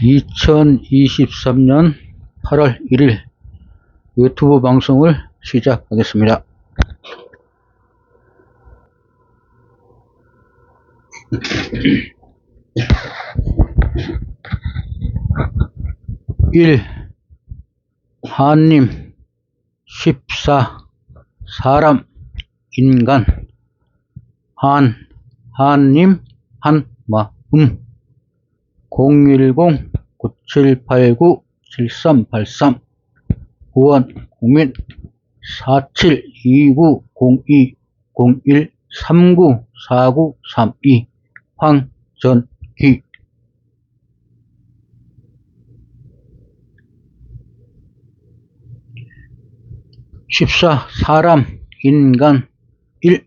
(2023년 8월 1일) 유튜브 방송을 시작하겠습니다. (1) 한님 14 사람 인간 한님 한마음 010-9789-7383 후원 국민 472902-01394932 황전기 14 사람 인간 1.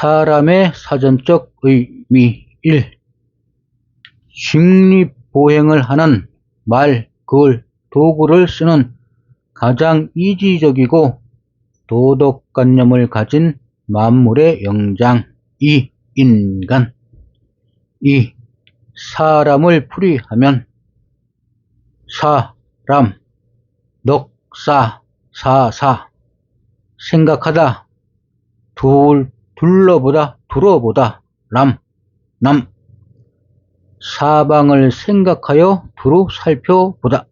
사람의 사전적 의미 1. 직립보행을 하는 말, 글, 도구를 쓰는 가장 이지적이고 도덕관념을 가진 만물의 영장 2. 인간 2. 사람을 풀이하면 사람, 넉사, 사사 생각하다, 둘러보다, 남, 사방을 생각하여 두루 살펴보다.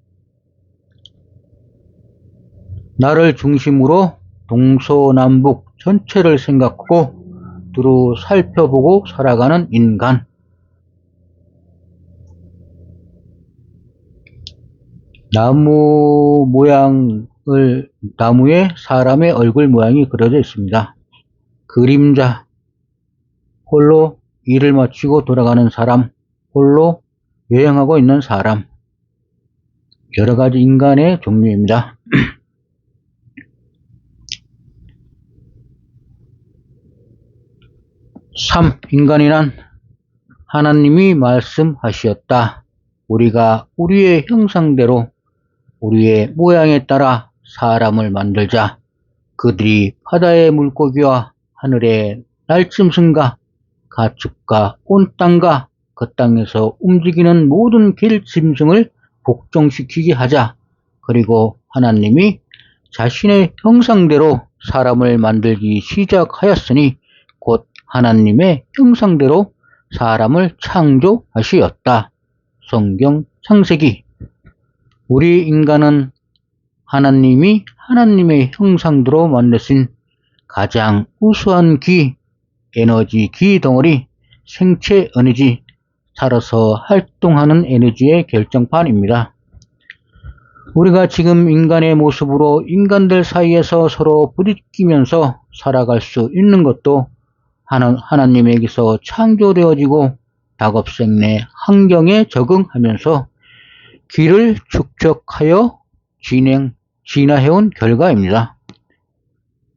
나를 중심으로 동서남북 전체를 생각하고 두루 살펴보고 살아가는 인간. 나무에 사람의 얼굴 모양이 그려져 있습니다. 그림자, 홀로 일을 마치고 돌아가는 사람, 홀로 여행하고 있는 사람, 여러가지 인간의 종류입니다. 3. 인간이란 하나님이 말씀하시었다. 우리가 우리의 형상대로 우리의 모양에 따라 사람을 만들자. 그들이 바다의 물고기와 하늘의 날짐승과 가축과 온 땅과 그 땅에서 움직이는 모든 길짐승을 복종시키게 하자. 그리고 하나님이 자신의 형상대로 사람을 만들기 시작하였으니 곧 하나님의 형상대로 사람을 창조하시었다. 성경 창세기. 우리 인간은 하나님이 하나님의 형상대로 만드신 가장 우수한 에너지 덩어리, 생체 에너지, 살아서 활동하는 에너지의 결정판입니다. 우리가 지금 인간의 모습으로 인간들 사이에서 서로 부딪히면서 살아갈 수 있는 것도 하나님에게서 창조되어지고 다급생내 환경에 적응하면서 길을 축적하여 진화해온 결과입니다.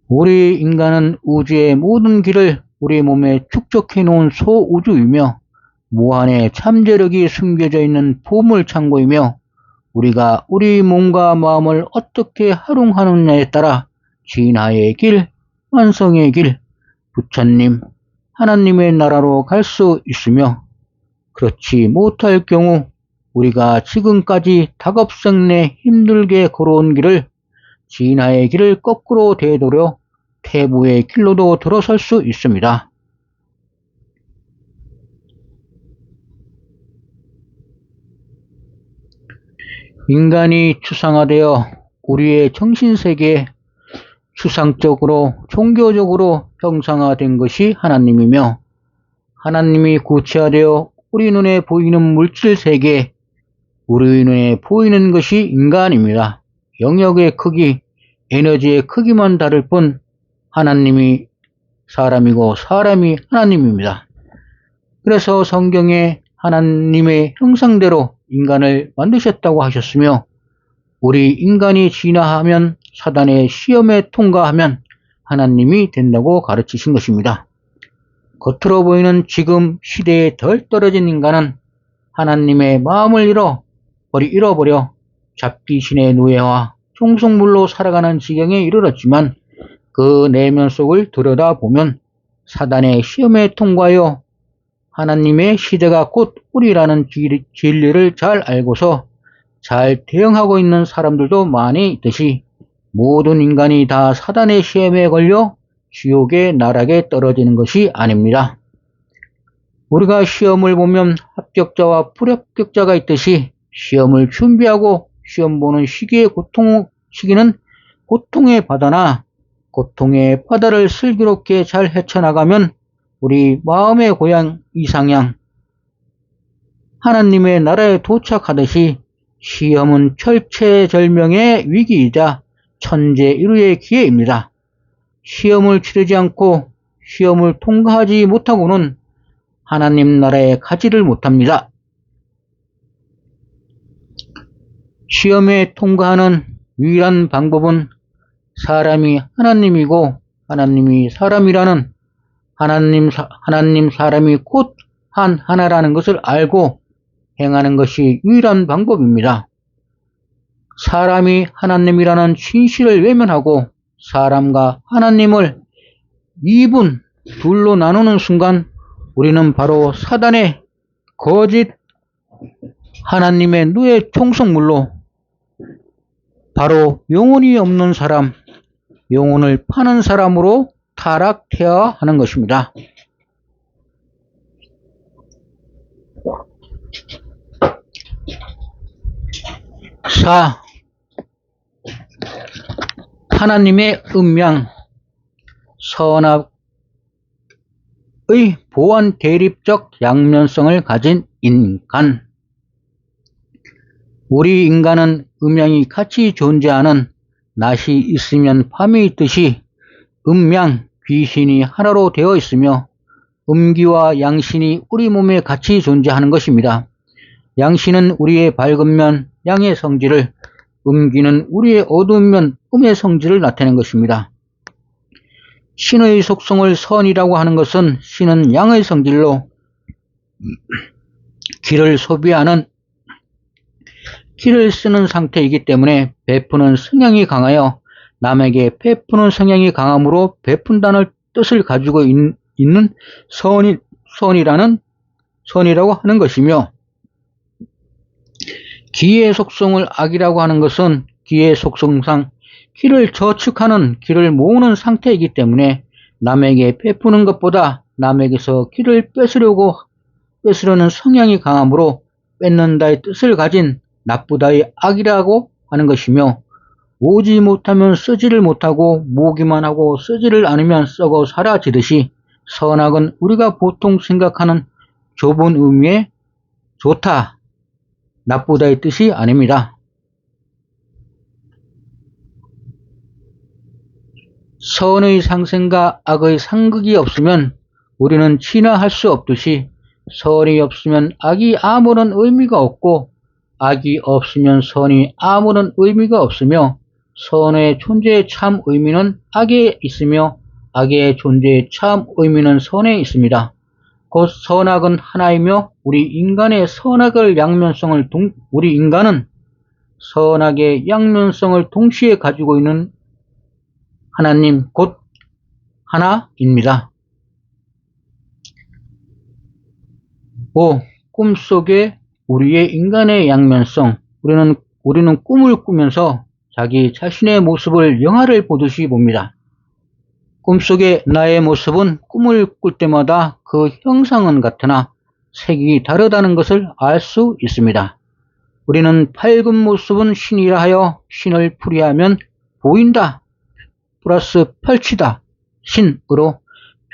우리 인간은 우주의 모든 길을 우리 몸에 축적해 놓은 소우주이며 무한의 잠재력이 숨겨져 있는 보물창고이며 우리가 우리 몸과 마음을 어떻게 활용하느냐에 따라 진화의 길, 완성의 길, 부처님, 하나님의 나라로 갈 수 있으며 그렇지 못할 경우 우리가 지금까지 다급생내 힘들게 걸어온 길을 진화의 길을 거꾸로 되돌려 태부의 길로도 들어설 수 있습니다. 인간이 추상화되어 우리의 정신세계에 추상적으로 종교적으로 형상화된 것이 하나님이며 하나님이 구체화되어 우리 눈에 보이는 물질세계에 우리 눈에 보이는 것이 인간입니다. 영역의 크기, 에너지의 크기만 다를 뿐 하나님이 사람이고 사람이 하나님입니다. 그래서 성경에 하나님의 형상대로 인간을 만드셨다고 하셨으며 우리 인간이 진화하면 사단의 시험에 통과하면 하나님이 된다고 가르치신 것입니다. 겉으로 보이는 지금 시대에 덜 떨어진 인간은 하나님의 마음을 잃어버려 잡귀신의 노예와 종속물로 살아가는 지경에 이르렀지만 그 내면 속을 들여다보면 사단의 시험에 통과하여 하나님의 시대가 곧 우리라는 진리를 잘 알고서 잘 대응하고 있는 사람들도 많이 있듯이 모든 인간이 다 사단의 시험에 걸려 지옥의 나락에 떨어지는 것이 아닙니다. 우리가 시험을 보면 합격자와 불합격자가 있듯이 시험을 준비하고 시험 보는 시기는 고통의 바다나 고통의 바다를 슬기롭게 잘 헤쳐나가면 우리 마음의 고향 이상향 하나님의 나라에 도착하듯이 시험은 철체절명의 위기이자 천재일우의 기회입니다. 시험을 치르지 않고 시험을 통과하지 못하고는 하나님 나라에 가지를 못합니다. 시험에 통과하는 유일한 방법은 사람이 하나님이고 하나님이 사람이라는 하나님 사람이 곧 하나라는 것을 알고 행하는 것이 유일한 방법입니다. 사람이 하나님이라는 진실을 외면하고 사람과 하나님을 둘로 나누는 순간 우리는 바로 사단의 거짓 하나님의 누의 총성물로 바로 영혼이 없는 사람, 영혼을 파는 사람으로 타락해야 하는 것입니다. 하나님의 음양, 선악의 보완 대립적 양면성을 가진 인간. 우리 인간은 음양이 같이 존재하는 낮이 있으면 밤이 있듯이 음양, 귀신이 하나로 되어 있으며 음기와 양신이 우리 몸에 같이 존재하는 것입니다. 양신은 우리의 밝은 면, 양의 성질을, 음기는 우리의 어두운 면, 음의 성질을 나타내는 것입니다. 신의 속성을 선이라고 하는 것은 신은 양의 성질로 기를 소비하는 기를 쓰는 상태이기 때문에 베푸는 성향이 강하여 남에게 베푸는 성향이 강함으로 베푼다는 뜻을 가지고 있는 선이라고 하는 것이며, 기의 속성을 악이라고 하는 것은 기의 속성상 기를 저축하는, 기를 모으는 상태이기 때문에 남에게 베푸는 것보다 남에게서 기를 뺏으려는 성향이 강하므로 뺏는다의 뜻을 가진 나쁘다의 악이라고 하는 것이며, 모으지 못하면 쓰지를 못하고 모으기만 하고 쓰지를 않으면 썩어 사라지듯이 선악은 우리가 보통 생각하는 좁은 의미의 좋다, 나쁘다의 뜻이 아닙니다. 선의 상생과 악의 상극이 없으면 우리는 진화할 수 없듯이 선이 없으면 악이 아무런 의미가 없고 악이 없으면 선이 아무런 의미가 없으며, 선의 존재의 참 의미는 악에 있으며 악의 존재의 참 의미는 선에 있습니다. 곧 선악은 하나이며 우리 인간은 선악의 양면성을 동시에 가지고 있는 하나님 곧 하나입니다. 5. 꿈속에 우리의 인간의 양면성. 우리는 꿈을 꾸면서 자기 자신의 모습을 영화를 보듯이 봅니다. 꿈속의 나의 모습은 꿈을 꿀 때마다 그 형상은 같으나 색이 다르다는 것을 알 수 있습니다. 우리는 밝은 모습은 신이라 하여 신을 풀이하면 보인다 플러스 펼치다 신으로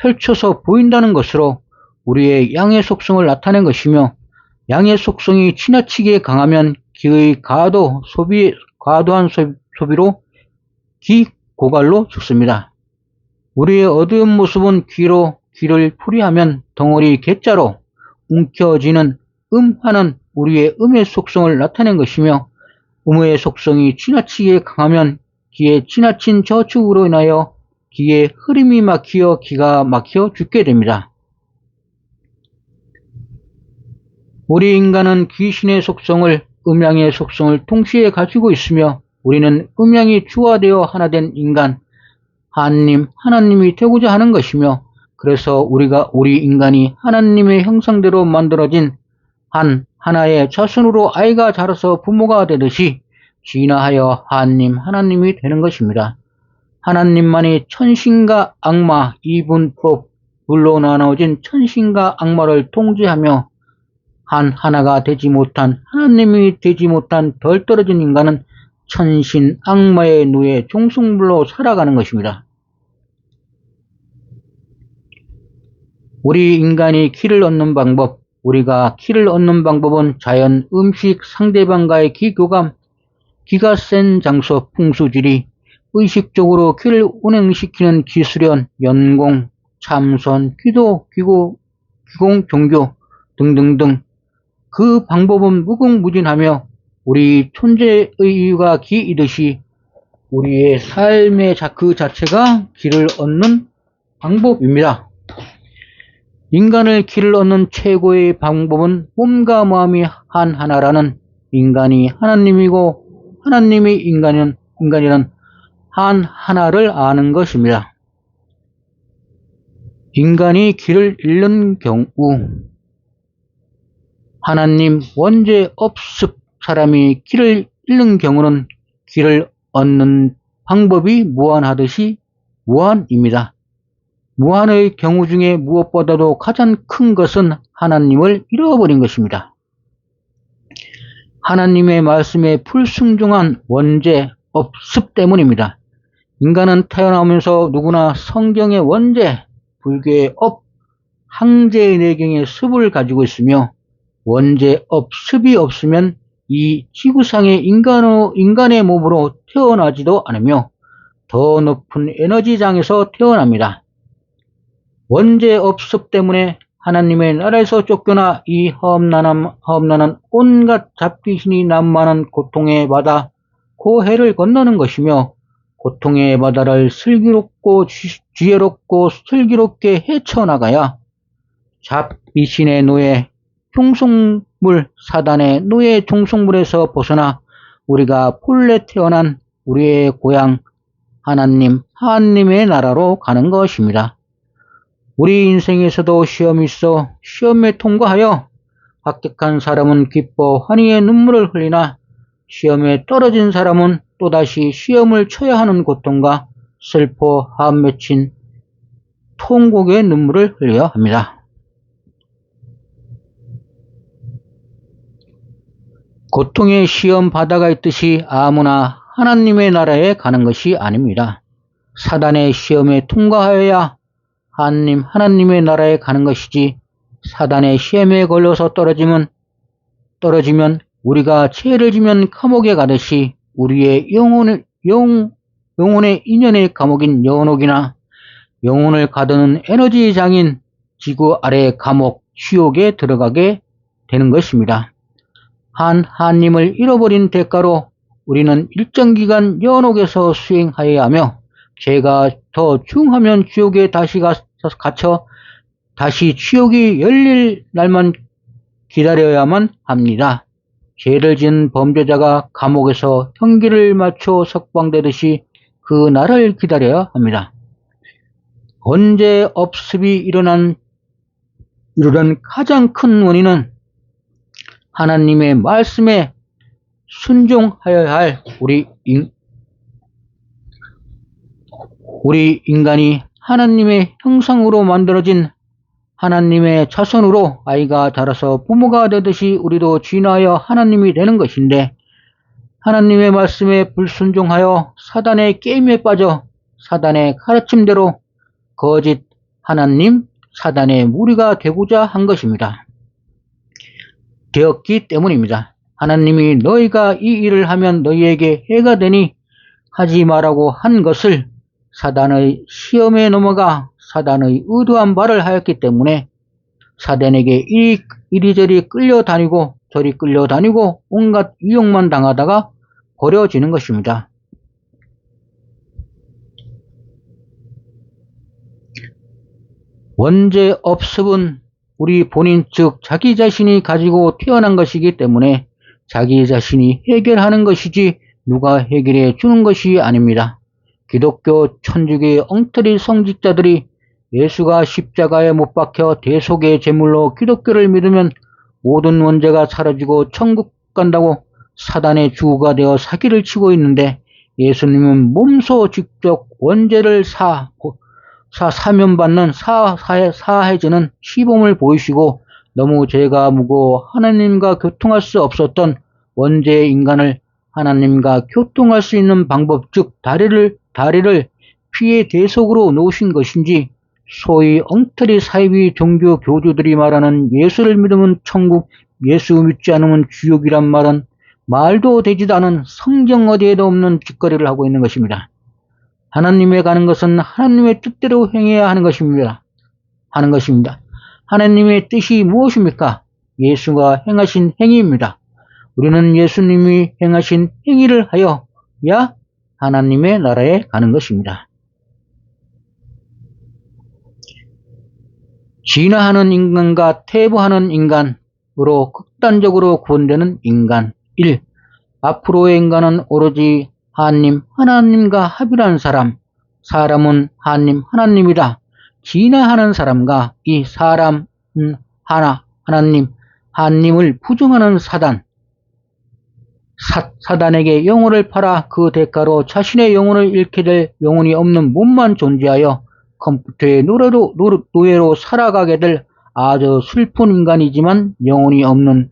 펼쳐서 보인다는 것으로 우리의 양의 속성을 나타낸 것이며, 양의 속성이 지나치게 강하면 기의 과도한 소비로 기고갈로 죽습니다. 우리의 어두운 모습은 귀를 풀이하면 덩어리 괴짜로 움켜쥐는 하는 우리의 음의 속성을 나타낸 것이며, 음의 속성이 지나치게 강하면 기의 지나친 저축으로 인하여 기의 흐름이 막히어 기가 막혀 죽게 됩니다. 우리 인간은 귀신의 속성을, 음양의 속성을 동시에 가지고 있으며 우리는 음양이 주화되어 하나 된 인간, 하나님이 되고자 하는 것이며, 그래서 우리 인간이 하나님의 형상대로 만들어진 하나의 자손으로 아이가 자라서 부모가 되듯이 진화하여 하나님이 되는 것입니다. 하나님만이 천신과 악마, 이분법물로 나눠진 천신과 악마를 통제하며 하나가 되지 못한, 하나님이 되지 못한 덜 떨어진 인간은 천신 악마의 노예 종속물로 살아가는 것입니다. 우리 인간이 키를 얻는 방법, 우리가 키를 얻는 방법은 자연, 음식, 상대방과의 기교감, 기가 센 장소, 풍수지리, 의식적으로 키를 운행시키는 기수련, 연공, 참선, 기도, 기공, 종교 등등등. 그 방법은 무궁무진하며 우리 존재의 이유가 기이듯이 우리의 삶의 그 자체가 길을 얻는 방법입니다. 인간을 길을 얻는 최고의 방법은 몸과 마음이 하나라는, 인간이 하나님이고 하나님이 인간이란 하나를 아는 것입니다. 인간이 길을 잃는 경우, 하나님 원죄 없습 사람이 길을 잃는 경우는 길을 얻는 방법이 무한하듯이 무한입니다. 무한의 경우 중에 무엇보다도 가장 큰 것은 하나님을 잃어버린 것입니다. 하나님의 말씀에 불순종한 원죄 없습 때문입니다. 인간은 태어나면서 누구나 성경의 원죄, 불교의 업, 항제의 내경의 습을 가지고 있으며, 원죄 습이 없으면 이 지구상의 인간의 몸으로 태어나지도 않으며 더 높은 에너지장에서 태어납니다. 원죄 습 때문에 하나님의 나라에서 쫓겨나 이 험난한 온갖 잡귀신이 난무하는 고통의 바다, 고해를 건너는 것이며, 고통의 바다를 슬기롭고 지혜롭고 슬기롭게 헤쳐나가야 잡귀신의 노예, 종속물, 사단의 노예 종속물에서 벗어나 우리가 본래 태어난 우리의 고향 하나님의 나라로 가는 것입니다. 우리 인생에서도 시험이 있어 시험에 통과하여 합격한 사람은 기뻐 환희의 눈물을 흘리나, 시험에 떨어진 사람은 또다시 시험을 쳐야 하는 고통과 슬퍼 한 맺힌 통곡의 눈물을 흘려야 합니다. 고통의 시험 바다가 있듯이 아무나 하나님의 나라에 가는 것이 아닙니다. 사단의 시험에 통과하여야 하나님의 나라에 가는 것이지, 사단의 시험에 걸려서 떨어지면 우리가 죄를 지면 감옥에 가듯이 우리의 영혼의 인연의 감옥인 연옥이나 영혼을 가두는 에너지장인 지구 아래 감옥 지옥에 들어가게 되는 것입니다. 하나님을 잃어버린 대가로 우리는 일정 기간 연옥에서 수행하여야 하며, 죄가 더 중하면 지옥에 다시 갇혀 다시 지옥이 열릴 날만 기다려야만 합니다. 죄를 지은 범죄자가 감옥에서 형기를 마쳐 석방되듯이 그 날을 기다려야 합니다. 원죄 없습이 일어난 가장 큰 원인은 하나님의 말씀에 순종하여야 할 우리 인간이 하나님의 형상으로 만들어진 하나님의 자손으로 아이가 자라서 부모가 되듯이 우리도 진화하여 하나님이 되는 것인데, 하나님의 말씀에 불순종하여 사단의 게임에 빠져 사단의 가르침대로 거짓 하나님, 사단의 무리가 되고자 한 것입니다. 되었기 때문입니다. 하나님이 너희가 이 일을 하면 너희에게 해가 되니 하지 말라고 한 것을 사단의 시험에 넘어가 사단의 의도한 바를 하였기 때문에 사단에게 이리저리 끌려다니고 저리 끌려다니고 온갖 유혹만 당하다가 버려지는 것입니다. 원죄 없음은 우리 본인 즉 자기 자신이 가지고 태어난 것이기 때문에 자기 자신이 해결하는 것이지 누가 해결해 주는 것이 아닙니다. 기독교 천주교의 엉터리 성직자들이 예수가 십자가에 못 박혀 대속의 제물로 기독교를 믿으면 모든 원죄가 사라지고 천국 간다고 사단의 주가 되어 사기를 치고 있는데, 예수님은 몸소 직접 원죄를 사면받는 사해지는 시범을 보이시고, 너무 죄가 무거워 하나님과 교통할 수 없었던 원죄의 인간을 하나님과 교통할 수 있는 방법, 즉 다리를 피의 대속으로 놓으신 것인지, 소위 엉터리 사이비 종교 교주들이 말하는 예수를 믿으면 천국, 예수 믿지 않으면 지옥이란 말은 말도 되지도 않은 성경 어디에도 없는 짓거리를 하고 있는 것입니다. 하나님에 가는 것은 하나님의 뜻대로 행해야 하는 것입니다. 하나님의 뜻이 무엇입니까? 예수가 행하신 행위입니다. 우리는 예수님이 행하신 행위를 하여야 하나님의 나라에 가는 것입니다. 진화하는 인간과 퇴보하는 인간으로 극단적으로 구분되는 인간. 1. 앞으로의 인간은 오로지 하나님과 합일한 사람. 사람은 하나님이다. 진화하는 사람과 이 사람은 하나님을 부정하는 사단에게 영혼을 팔아 그 대가로 자신의 영혼을 잃게 될 영혼이 없는 몸만 존재하여 컴퓨터의 노예로 살아가게 될 아주 슬픈 인간이지만, 영혼이 없는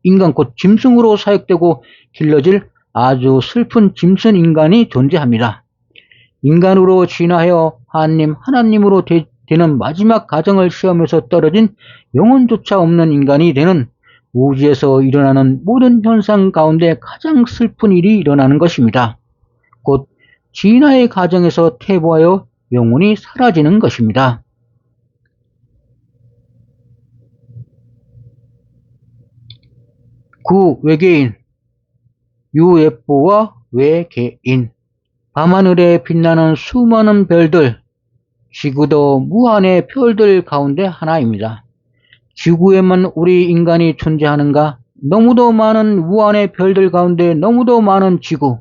인간 곧 짐승으로 사육되고 길러질 아주 슬픈 짐승 인간이 존재합니다. 인간으로 진화하여 하나님으로 되는 마지막 과정을 시험에서 떨어진 영혼조차 없는 인간이 되는 우주에서 일어나는 모든 현상 가운데 가장 슬픈 일이 일어나는 것입니다. 곧 진화의 과정에서 퇴보하여 영혼이 사라지는 것입니다. 외계인, UFO와 외계인. 밤하늘에 빛나는 수많은 별들, 지구도 무한의 별들 가운데 하나입니다. 지구에만 우리 인간이 존재하는가? 너무도 많은 무한의 별들 가운데 너무도 많은 지구.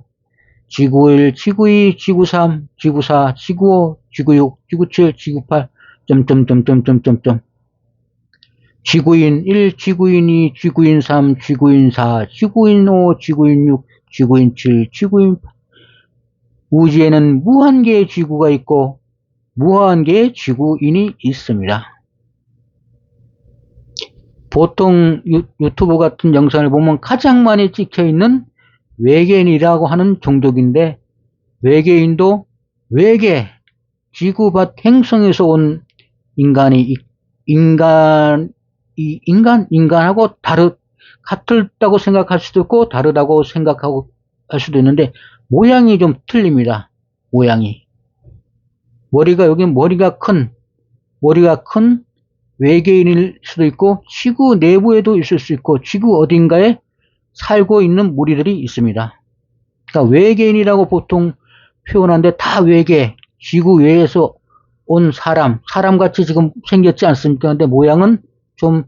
지구 1, 지구 2, 지구 3, 지구 4, 지구 5, 지구 6, 지구 7, 지구 8, 지구인 1, 지구인 2, 지구인 3, 지구인 4, 지구인 5, 지구인 6, 지구인 7, 지구인 8. 우주에는 무한개의 지구가 있고 무한개의 지구인이 있습니다. 보통 유튜브 같은 영상을 보면 가장 많이 찍혀있는 외계인이라고 하는 종족인데, 외계인도 지구밭 행성에서 온 인간하고 같다고 생각할 수도 있고 다르다고 생각할 수도 있는데, 모양이 좀 틀립니다. 모양이. 여기 머리가 큰 외계인일 수도 있고, 지구 내부에도 있을 수 있고, 지구 어딘가에 살고 있는 무리들이 있습니다. 그러니까 외계인이라고 보통 표현하는데, 다 지구 외에서 온 사람같이 지금 생겼지 않습니까? 근데 모양은 좀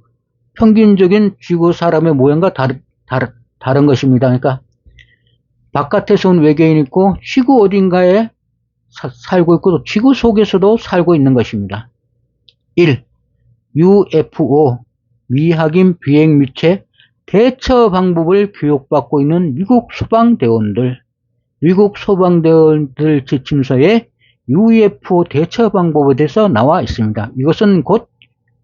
평균적인 지구 사람의 모양과 다른 것입니다. 그러니까 바깥에서 온 외계인이 있고, 지구 어딘가에 살고 있고, 또 지구 속에서도 살고 있는 것입니다. 1. UFO, 미확인 비행 물체 대처 방법을 교육받고 있는 미국 소방대원들 지침서에 UFO 대처 방법에 대해서 나와 있습니다. 이것은 곧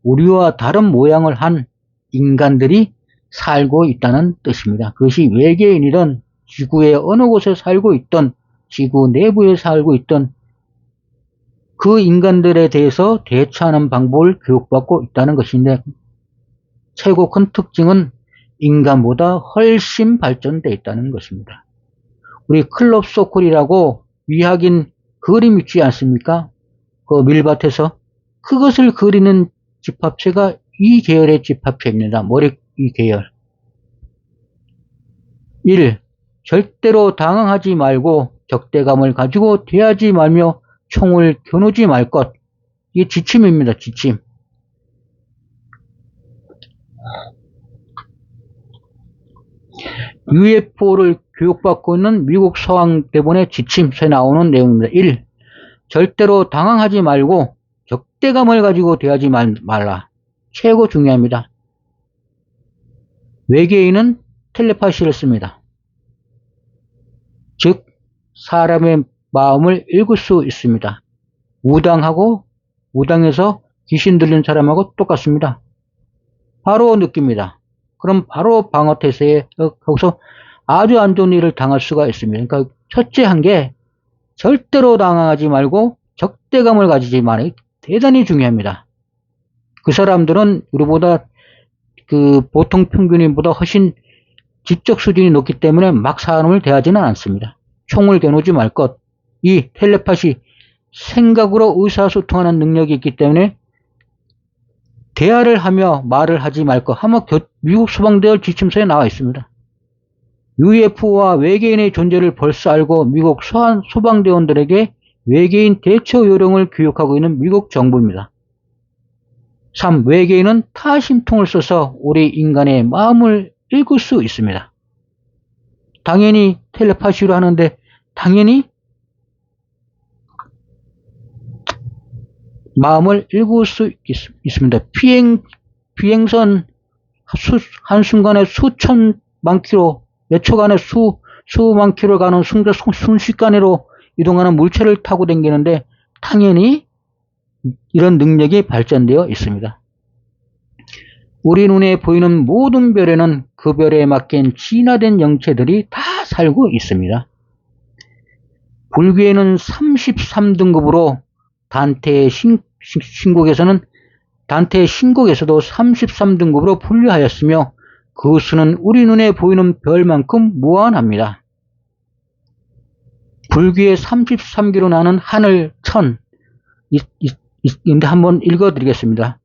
우리와 다른 모양을 한 인간들이 살고 있다는 뜻입니다. 그것이 외계인이든 지구의 어느 곳에 살고 있던, 지구 내부에 살고 있던 그 인간들에 대해서 대처하는 방법을 교육받고 있다는 것인데, 최고 큰 특징은 인간보다 훨씬 발전되어 있다는 것입니다. 우리 클럽 소콜이라고 미확인 그림 있지 않습니까? 그 밀밭에서 그것을 그리는 집합체가 이 계열의 집합체입니다. 이 계열. 1. 절대로 당황하지 말고 적대감을 가지고 대하지 말며 총을 겨누지 말 것. 이게 지침입니다. 지침. UFO를 교육받고 있는 미국 서왕대본의 지침서에 나오는 내용입니다. 1. 절대로 당황하지 말고 적대감을 가지고 대하지 말라. 최고 중요합니다. 외계인은 텔레파시를 씁니다. 즉 사람의 마음을 읽을 수 있습니다. 무당에서 귀신 들린 사람하고 똑같습니다. 바로 느낍니다. 그럼 바로 방어태세에 거기서 아주 안 좋은 일을 당할 수가 있습니다. 그러니까 첫째 한 게 절대로 당황하지 말고 적대감을 가지지 말아요. 대단히 중요합니다. 그 사람들은 우리보다 보통 평균인보다 훨씬 지적 수준이 높기 때문에 막 사람을 대하지는 않습니다. 총을 겨누지 말 것. 이 텔레파시 생각으로 의사소통하는 능력이 있기 때문에 대화를 하며 말을 하지 말 것. 아마 미국 소방대원 지침서에 나와 있습니다. UFO와 외계인의 존재를 벌써 알고 미국 소방대원들에게 외계인 대처 요령을 교육하고 있는 미국 정부입니다. 3. 외계인은 타심통을 써서 우리 인간의 마음을 읽을 수 있습니다. 당연히 텔레파시로 하는데 당연히 마음을 읽을 수 있습니다. 비행선 한순간에 수천만 킬로, 몇 초간에 수만 킬로 가는 순식간으로 이동하는 물체를 타고 다니는데 당연히 이런 능력이 발전되어 있습니다. 우리 눈에 보이는 모든 별에는 그 별에 맡긴 진화된 영체들이 다 살고 있습니다. 불교에는 33등급으로 단테의 신곡에서도 33등급으로 분류하였으며 그 수는 우리 눈에 보이는 별만큼 무한합니다. 불교의 33기로 나는 하늘, 천, 인데 한번 읽어드리겠습니다.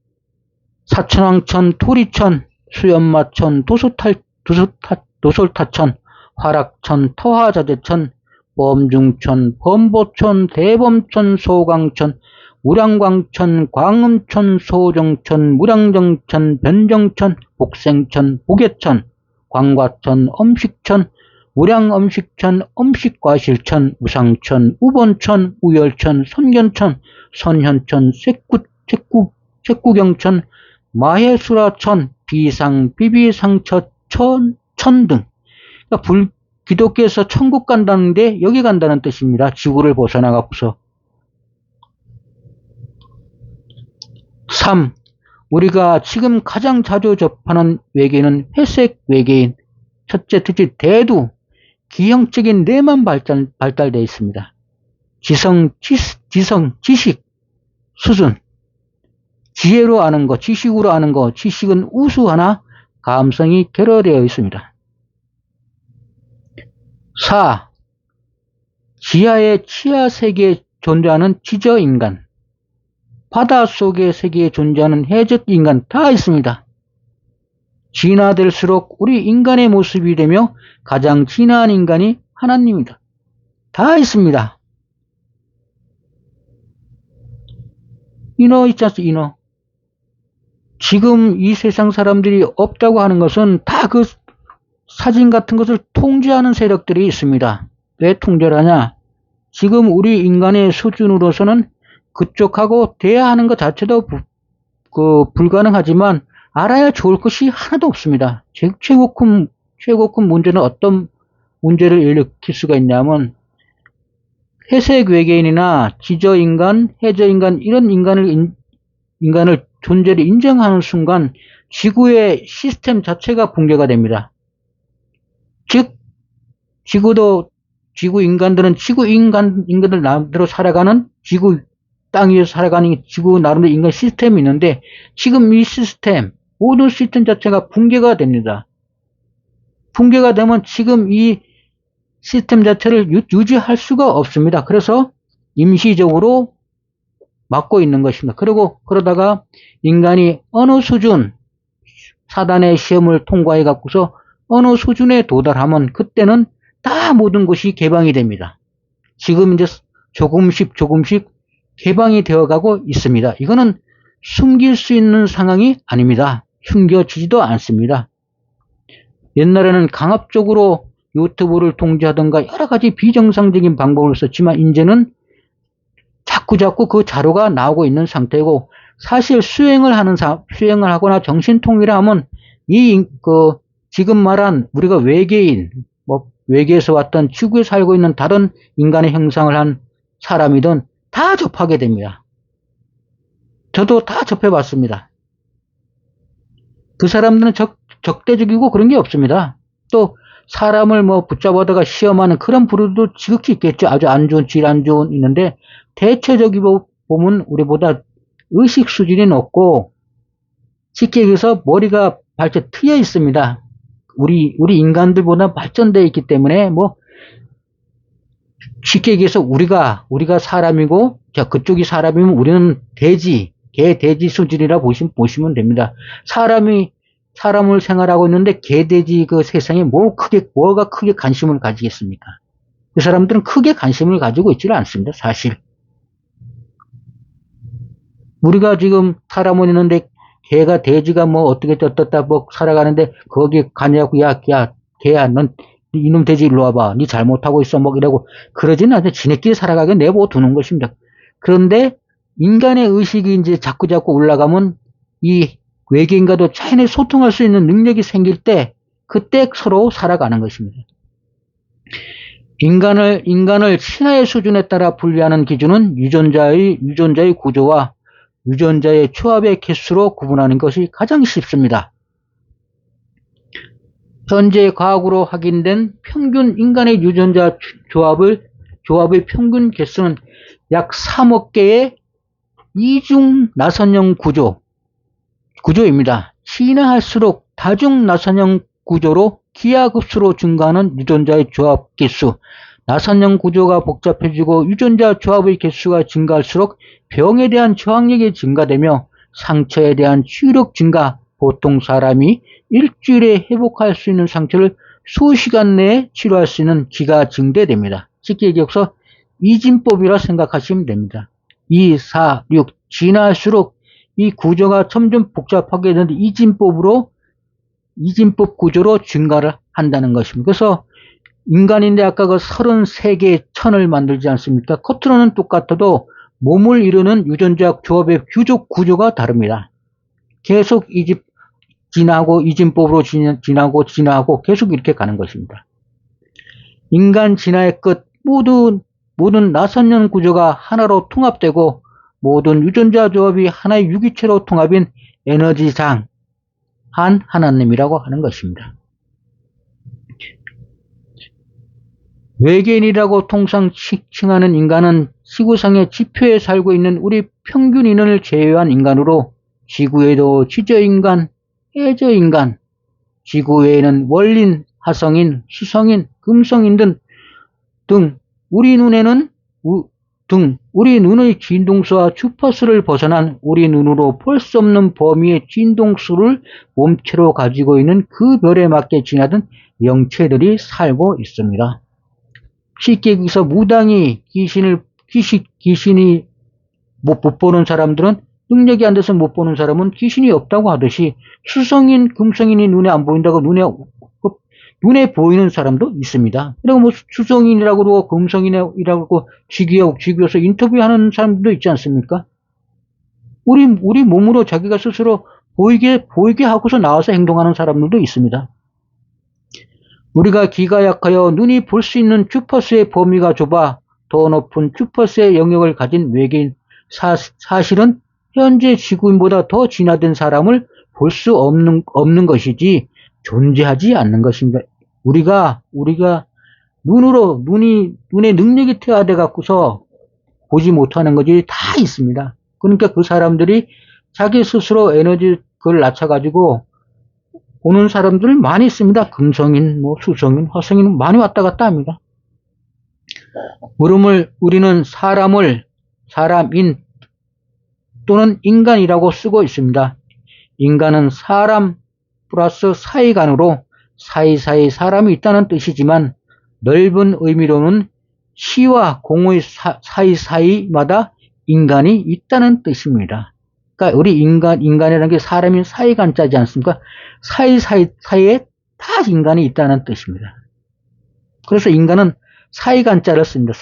사천왕천, 토리천, 수연마천, 도솔타천, 화락천, 터화자재천, 범중천, 범보천, 대범천, 소강천, 무량광천, 광음천, 소정천, 무량정천, 변정천, 복생천, 복예천, 광과천, 엄식천, 무량엄식천, 엄식과실천, 우상천, 우본천, 우열천, 선견천, 선현천, 색구경천, 마해수라천, 비상, 비비상처천, 등. 그러니까 기독교에서 천국 간다는데 여기 간다는 뜻입니다. 지구를 벗어나가고서. 3. 우리가 지금 가장 자주 접하는 외계인은 회색 외계인. 첫째 특징 대두, 기형적인 뇌만 발달되어 있습니다. 지식 수준, 지혜로 아는 것, 지식으로 아는 것, 지식은 우수하나 감성이 결여되어 있습니다. 4. 지하의 치하 세계에 존재하는 지저인간, 바닷속의 세계에 존재하는 해저인간 다 있습니다. 진화될수록 우리 인간의 모습이 되며 가장 진화한 인간이 하나님입니다. 다 있습니다. 인어 있지 않습니까? 인어. 지금 이 세상 사람들이 없다고 하는 것은 다 그 사진 같은 것을 통제하는 세력들이 있습니다. 왜 통제를 하냐? 지금 우리 인간의 수준으로서는 그쪽하고 대화하는 것 자체도 불가능하지만 알아야 좋을 것이 하나도 없습니다. 최고 큰 문제는 어떤 문제를 일으킬 수가 있냐면 회색 외계인이나 지저인간, 해저인간 이런 인간을 존재를 인정하는 순간 지구의 시스템 자체가 붕괴가 됩니다. 즉 지구 인간들은 인간들 나름대로 살아가는 땅 위에서 살아가는 지구 나름대로 인간 시스템이 있는데 지금 이 시스템 모든 시스템 자체가 붕괴가 됩니다. 붕괴가 되면 지금 이 시스템 자체를 유지할 수가 없습니다. 그래서 임시적으로 막고 있는 것입니다. 그러다가 인간이 어느 수준 사단의 시험을 통과해 갖고서 어느 수준에 도달하면 그때는 다 모든 것이 개방이 됩니다. 지금 이제 조금씩 개방이 되어가고 있습니다. 이거는 숨길 수 있는 상황이 아닙니다. 숨겨지지도 않습니다. 옛날에는 강압적으로 유튜브를 통제하던가 여러 가지 비정상적인 방법을 썼지만 이제는 자꾸자꾸 그 자료가 나오고 있는 상태고, 사실 수행을 하거나 정신통일을 하면 지금 말한 우리가 외계인, 뭐 외계에서 왔던 지구에 살고 있는 다른 인간의 형상을 한 사람이든 다 접하게 됩니다. 저도 다 접해봤습니다. 그 사람들은 적대적이고 그런 게 없습니다. 또 사람을 뭐 붙잡아다가 시험하는 그런 부류도 지극히 있겠죠. 아주 안 좋은, 질 안 좋은 있는데, 대체적으로 보면 우리보다 의식 수준이 높고, 쉽게 얘기해서 머리가 발전 트여 있습니다. 우리 인간들보다 발전되어 있기 때문에, 뭐 쉽게 얘기해서 우리가 사람이고, 자, 그쪽이 사람이면 우리는 개 돼지 수준이라 보시면 됩니다. 사람을 생활하고 있는데 개돼지 그 세상에 뭐가 크게 관심을 가지겠습니까? 그 사람들은 크게 관심을 가지고 있지는 않습니다, 사실. 우리가 지금 사람은 있는데 개가 돼지가 뭐 어떻게 떴다 뭐 살아가는데 거기에 가냐고, 야 개야 넌 이놈 돼지 일로 와봐, 니 잘못하고 있어 뭐 이라고 그러지는 않아요. 지네끼리 살아가게 내버려두는 것입니다. 그런데 인간의 의식이 이제 자꾸 올라가면 이 외계인과도 자연히 소통할 수 있는 능력이 생길 때, 그때 서로 살아가는 것입니다. 인간을 신화의 수준에 따라 분류하는 기준은 유전자의 구조와 유전자의 조합의 개수로 구분하는 것이 가장 쉽습니다. 현재 과학으로 확인된 평균 인간의 유전자 조합의 평균 개수는 약 3억 개의 이중 나선형 구조입니다. 진화할수록 다중 나선형 구조로 기하급수로 증가하는 유전자의 조합 개수. 나선형 구조가 복잡해지고 유전자 조합의 개수가 증가할수록 병에 대한 저항력이 증가되며 상처에 대한 치유력 증가. 보통 사람이 일주일에 회복할 수 있는 상처를 수시간 내에 치료할 수 있는 기가 증대됩니다. 쉽게 얘기해서 이진법이라 생각하시면 됩니다. 2, 4, 6 진화할수록 이 구조가 점점 복잡하게 되는데 이진법 구조로 증가를 한다는 것입니다. 그래서 인간인데 아까 그 33개의 천을 만들지 않습니까? 겉으로는 똑같아도 몸을 이루는 유전자 조합의 구조가 다릅니다. 계속 이진법으로 진화하고 계속 이렇게 가는 것입니다. 인간 진화의 끝, 모든 나선형 구조가 하나로 통합되고 모든 유전자 조합이 하나의 유기체로 통합인 에너지장 하나님이라고 하는 것입니다. 외계인이라고 통상 칭하는 인간은 지구상의 지표에 살고 있는 우리 평균 인원을 제외한 인간으로 지구에도 지저인간, 해저인간, 지구 외에는 원린, 화성인, 수성인, 금성인 등 우리 눈의 진동수와 주파수를 벗어난 우리 눈으로 볼 수 없는 범위의 진동수를 몸체로 가지고 있는 그 별에 맞게 진화된 영체들이 살고 있습니다. 쉽게 얘기해서 무당이 귀신이 못 보는 사람들은, 능력이 안 돼서 못 보는 사람은 귀신이 없다고 하듯이 수성인, 금성인이 눈에 안 보인다고 눈에 보이는 사람도 있습니다. 그리고 뭐 수성인이라고 그러고 금성인이라고 그러고 쥐귀여서 인터뷰하는 사람들도 있지 않습니까? 우리 몸으로 자기가 스스로 보이게 하고서 나와서 행동하는 사람들도 있습니다. 우리가 귀가 약하여 눈이 볼 수 있는 주파수의 범위가 좁아 더 높은 주파수의 영역을 가진 외계인, 사실은 현재 지구인보다 더 진화된 사람을 볼 수 없는 것이지 존재하지 않는 것입니다. 우리가 눈의 능력이 퇴화돼 갖고서 보지 못하는 것이 다 있습니다. 그러니까 그 사람들이 자기 스스로 에너지 그걸 낮춰가지고 보는 사람들 많이 있습니다. 금성인, 뭐 수성인, 화성인 많이 왔다 갔다 합니다. 우리는 사람인 또는 인간이라고 쓰고 있습니다. 인간은 사람 플러스 사이간으로 사이사이 사람이 있다는 뜻이지만 넓은 의미로는 시와 공의 사이사이마다 인간이 있다는 뜻입니다. 그러니까 우리 인간이라는 게 사람인 사이간자지 않습니까? 사이사이에 다 인간이 있다는 뜻입니다. 그래서 인간은 사이간자를 씁니다.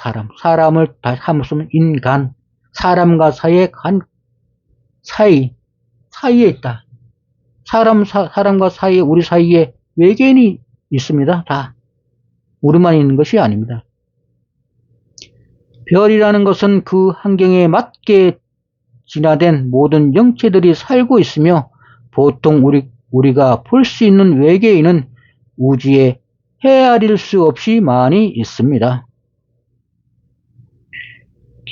사람을 다 함을 쓰면 인간. 사람과 사이의 사이에 있다. 사람과 사이에, 우리 사이에 외계인이 있습니다. 다. 우리만 있는 것이 아닙니다. 별이라는 것은 그 환경에 맞게 진화된 모든 영체들이 살고 있으며, 보통 우리가 볼 수 있는 외계인은 우주에 헤아릴 수 없이 많이 있습니다.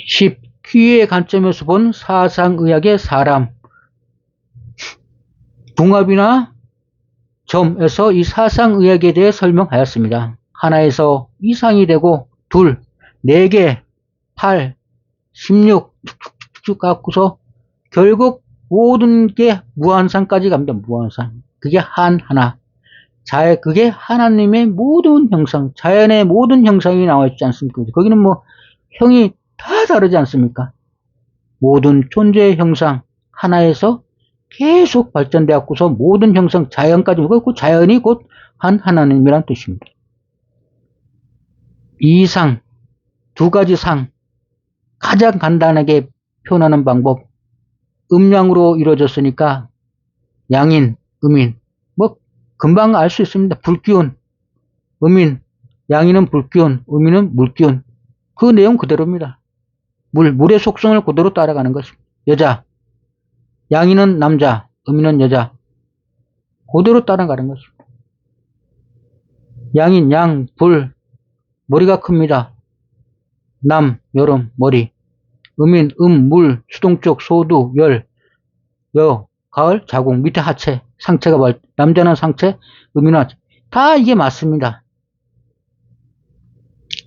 10. 귀의 관점에서 본 사상의학의 사람. 붕합이나 점에서 이 사상의학에 대해 설명하였습니다. 하나에서 이상이 되고, 둘, 4개, 8, 16, 쭉 갖고서 결국 모든 게 무한상까지 갑니다. 무한상. 그게 하나. 그게 하나님의 모든 형상, 자연의 모든 형상이 나와 있지 않습니까? 거기는 뭐 형이 다 다르지 않습니까? 모든 존재의 형상 하나에서 계속 발전되었고서 모든 형상 자연까지, 그 자연이 곧 하나님이란 뜻입니다. 이상, 2가지 상, 가장 간단하게 표현하는 방법, 음양으로 이루어졌으니까 양인, 음인, 뭐 금방 알 수 있습니다. 불기운, 음인, 양인은 불기운, 음인은 물기운. 그 내용 그대로입니다. 물의 속성을 그대로 따라가는 것입니다. 여자, 양인은 남자, 음인은 여자. 그대로 따라가는 것입니다. 양인, 양, 불, 머리가 큽니다. 남, 여름, 머리. 음인, 물, 수동적, 소두, 열, 가을, 자궁, 밑에 하체, 상체가 남자는 상체, 음인은 하체. 다 이게 맞습니다.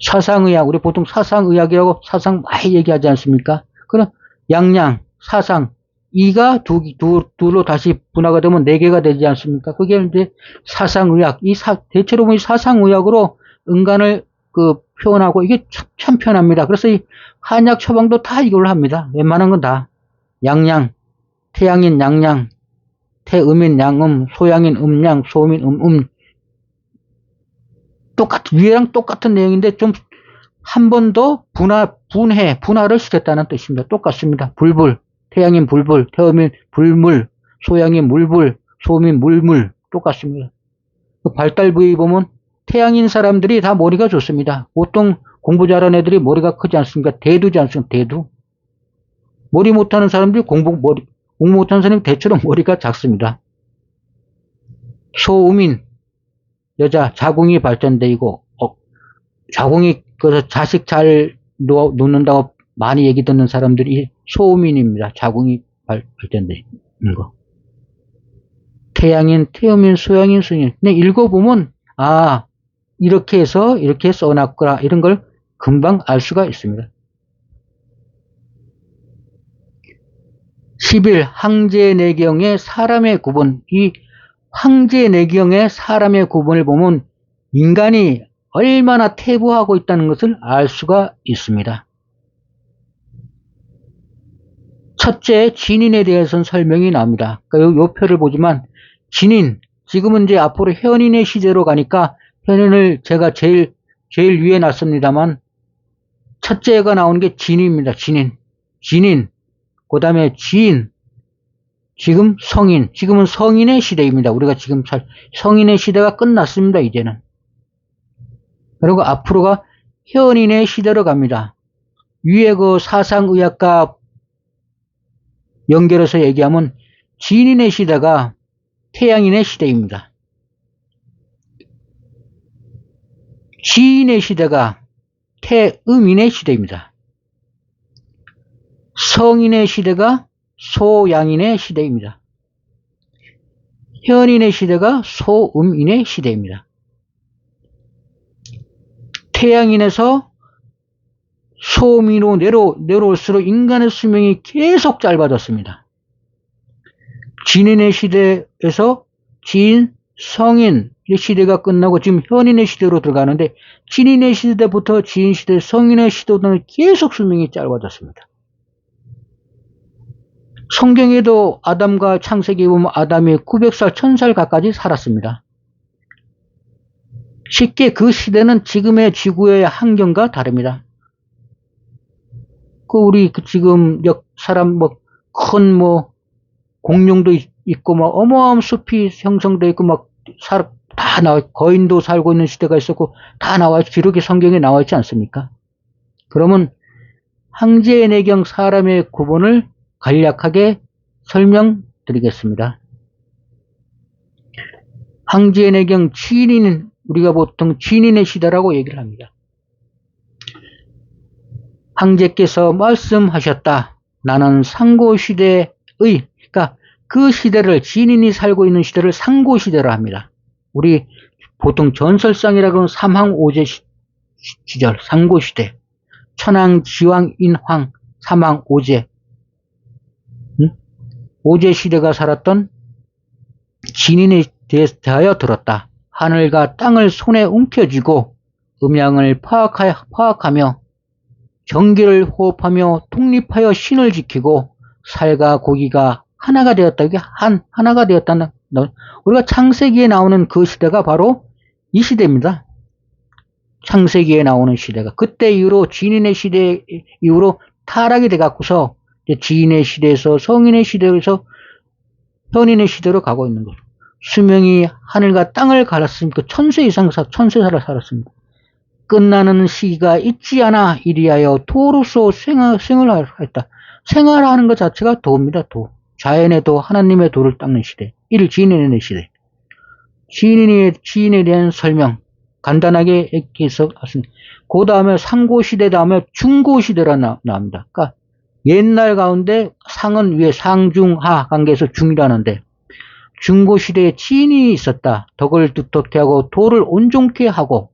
사상의학, 우리 보통 사상의학이라고 사상 많이 얘기하지 않습니까? 그럼 양양, 사상, 이가 둘로 다시 분화가 되면 4개가 되지 않습니까? 그게 이제 사상의학, 대체로 보면 사상의학으로 인간을 표현하고, 이게 참 편합니다. 그래서 이 한약 처방도 다 이걸로 합니다. 웬만한 건 다. 양양, 태양인 양양, 태음인 양음, 소양인 음양, 소음인 음음. 위에랑 똑같은 내용인데 좀 한 번 더 분화를 시켰다는 뜻입니다. 똑같습니다. 불불, 태양인 불불, 태음인 불물, 소양인 물불, 소음인 물물. 똑같습니다. 발달 부위 보면 태양인 사람들이 다 머리가 좋습니다. 보통 공부 잘하는 애들이 머리가 크지 않습니까? 대두지 않습니까? 대두. 머리 못하는 사람들이 공부 못하는 사람이 대체로 머리가 작습니다. 소음인, 여자, 자궁이 발전되고, 자궁이, 그래서 자식 잘 놓는다고 많이 얘기 듣는 사람들이 소음인입니다. 자궁이 발전되는 거. 태양인, 태음인, 소양인, 수인. 그냥 읽어보면, 이렇게 해서 이렇게 써놨구나, 이런 걸 금방 알 수가 있습니다. 11. 황제내경의 사람의 구분. 이 황제내경의 사람의 구분을 보면 인간이 얼마나 퇴보하고 있다는 것을 알 수가 있습니다. 첫째, 진인에 대해서는 설명이 나옵니다. 그러니까 요 표를 보지만, 진인, 지금은 이제 앞으로 현인의 시대로 가니까 현인을 제가 제일 위에 놨습니다만, 첫째가 나오는 게 진입니다. 진인, 그 다음에 지인, 지금 성인, 지금은 성인의 시대입니다. 우리가 지금 성인의 시대가 끝났습니다. 이제는. 그리고 앞으로가 현인의 시대로 갑니다. 위에 그 사상의학과 연결해서 얘기하면 진인의 시대가 태양인의 시대입니다. 지인의 시대가 태음인의 시대입니다. 성인의 시대가 소양인의 시대입니다. 현인의 시대가 소음인의 시대입니다. 태양인에서 소음인으로 내려올수록 인간의 수명이 계속 짧아졌습니다. 진인의 시대에서 지인, 성인의 시대가 끝나고 지금 현인의 시대로 들어가는데, 진인의 시대부터 지인 시대, 성인의 시대로는 계속 수명이 짧아졌습니다. 성경에도 아담과 창세기 보면 아담이 900살, 1000살 가까이 살았습니다. 쉽게 그 시대는 지금의 지구의 환경과 다릅니다. 우리 지금 사람 큰 공룡도 있고 어마어마한 숲이 형성되어 있고 다 거인도 살고 있는 시대가 있었고 다 기록이 성경에 나와 있지 않습니까? 그러면 황제의 내경 사람의 구분을 간략하게 설명드리겠습니다. 황제의 내경 진인, 우리가 보통 진인의 시대라고 얘기를 합니다. 황제께서 말씀하셨다. 나는 상고시대의, 그러니까 그 시대를, 진인이 살고 있는 시대를 상고시대로 합니다. 우리 보통 전설상이라고 하는 삼황오제 시절, 상고시대. 천황, 지왕, 인황, 삼황, 오제. 오제 시대가 살았던 진인에 대하여 들었다. 하늘과 땅을 손에 움켜쥐고 음양을 파악하며 정기를 호흡하며 독립하여 신을 지키고 살과 고기가 하나가 되었다. 이게 하나가 되었다는, 우리가 창세기에 나오는 그 시대가 바로 이 시대입니다. 창세기에 나오는 시대가. 그때 이후로 진인의 시대 이후로 타락이 돼갖고서 지인의 시대에서 성인의 시대에서 현인의 시대로 가고 있는 거죠. 수명이 하늘과 땅을 갈았으니까 천세 이상 천세사를 살았습니다. 끝나는 시기가 있지 않아 이리하여 도로서 생활을 했다. 생활하는 것 자체가 도입니다. 도. 자연의 도, 하나님의 도를 닦는 시대. 지인의 시대. 지인에 대한 설명 간단하게 해서 하습니다. 그 다음에 상고시대 다음에 중고시대라 나옵니다. 그러니까 옛날 가운데 상은 위에 상중하 관계에서 중이라는데 중고시대에 지인이 있었다. 덕을 두텁게 하고 도를 온종케 하고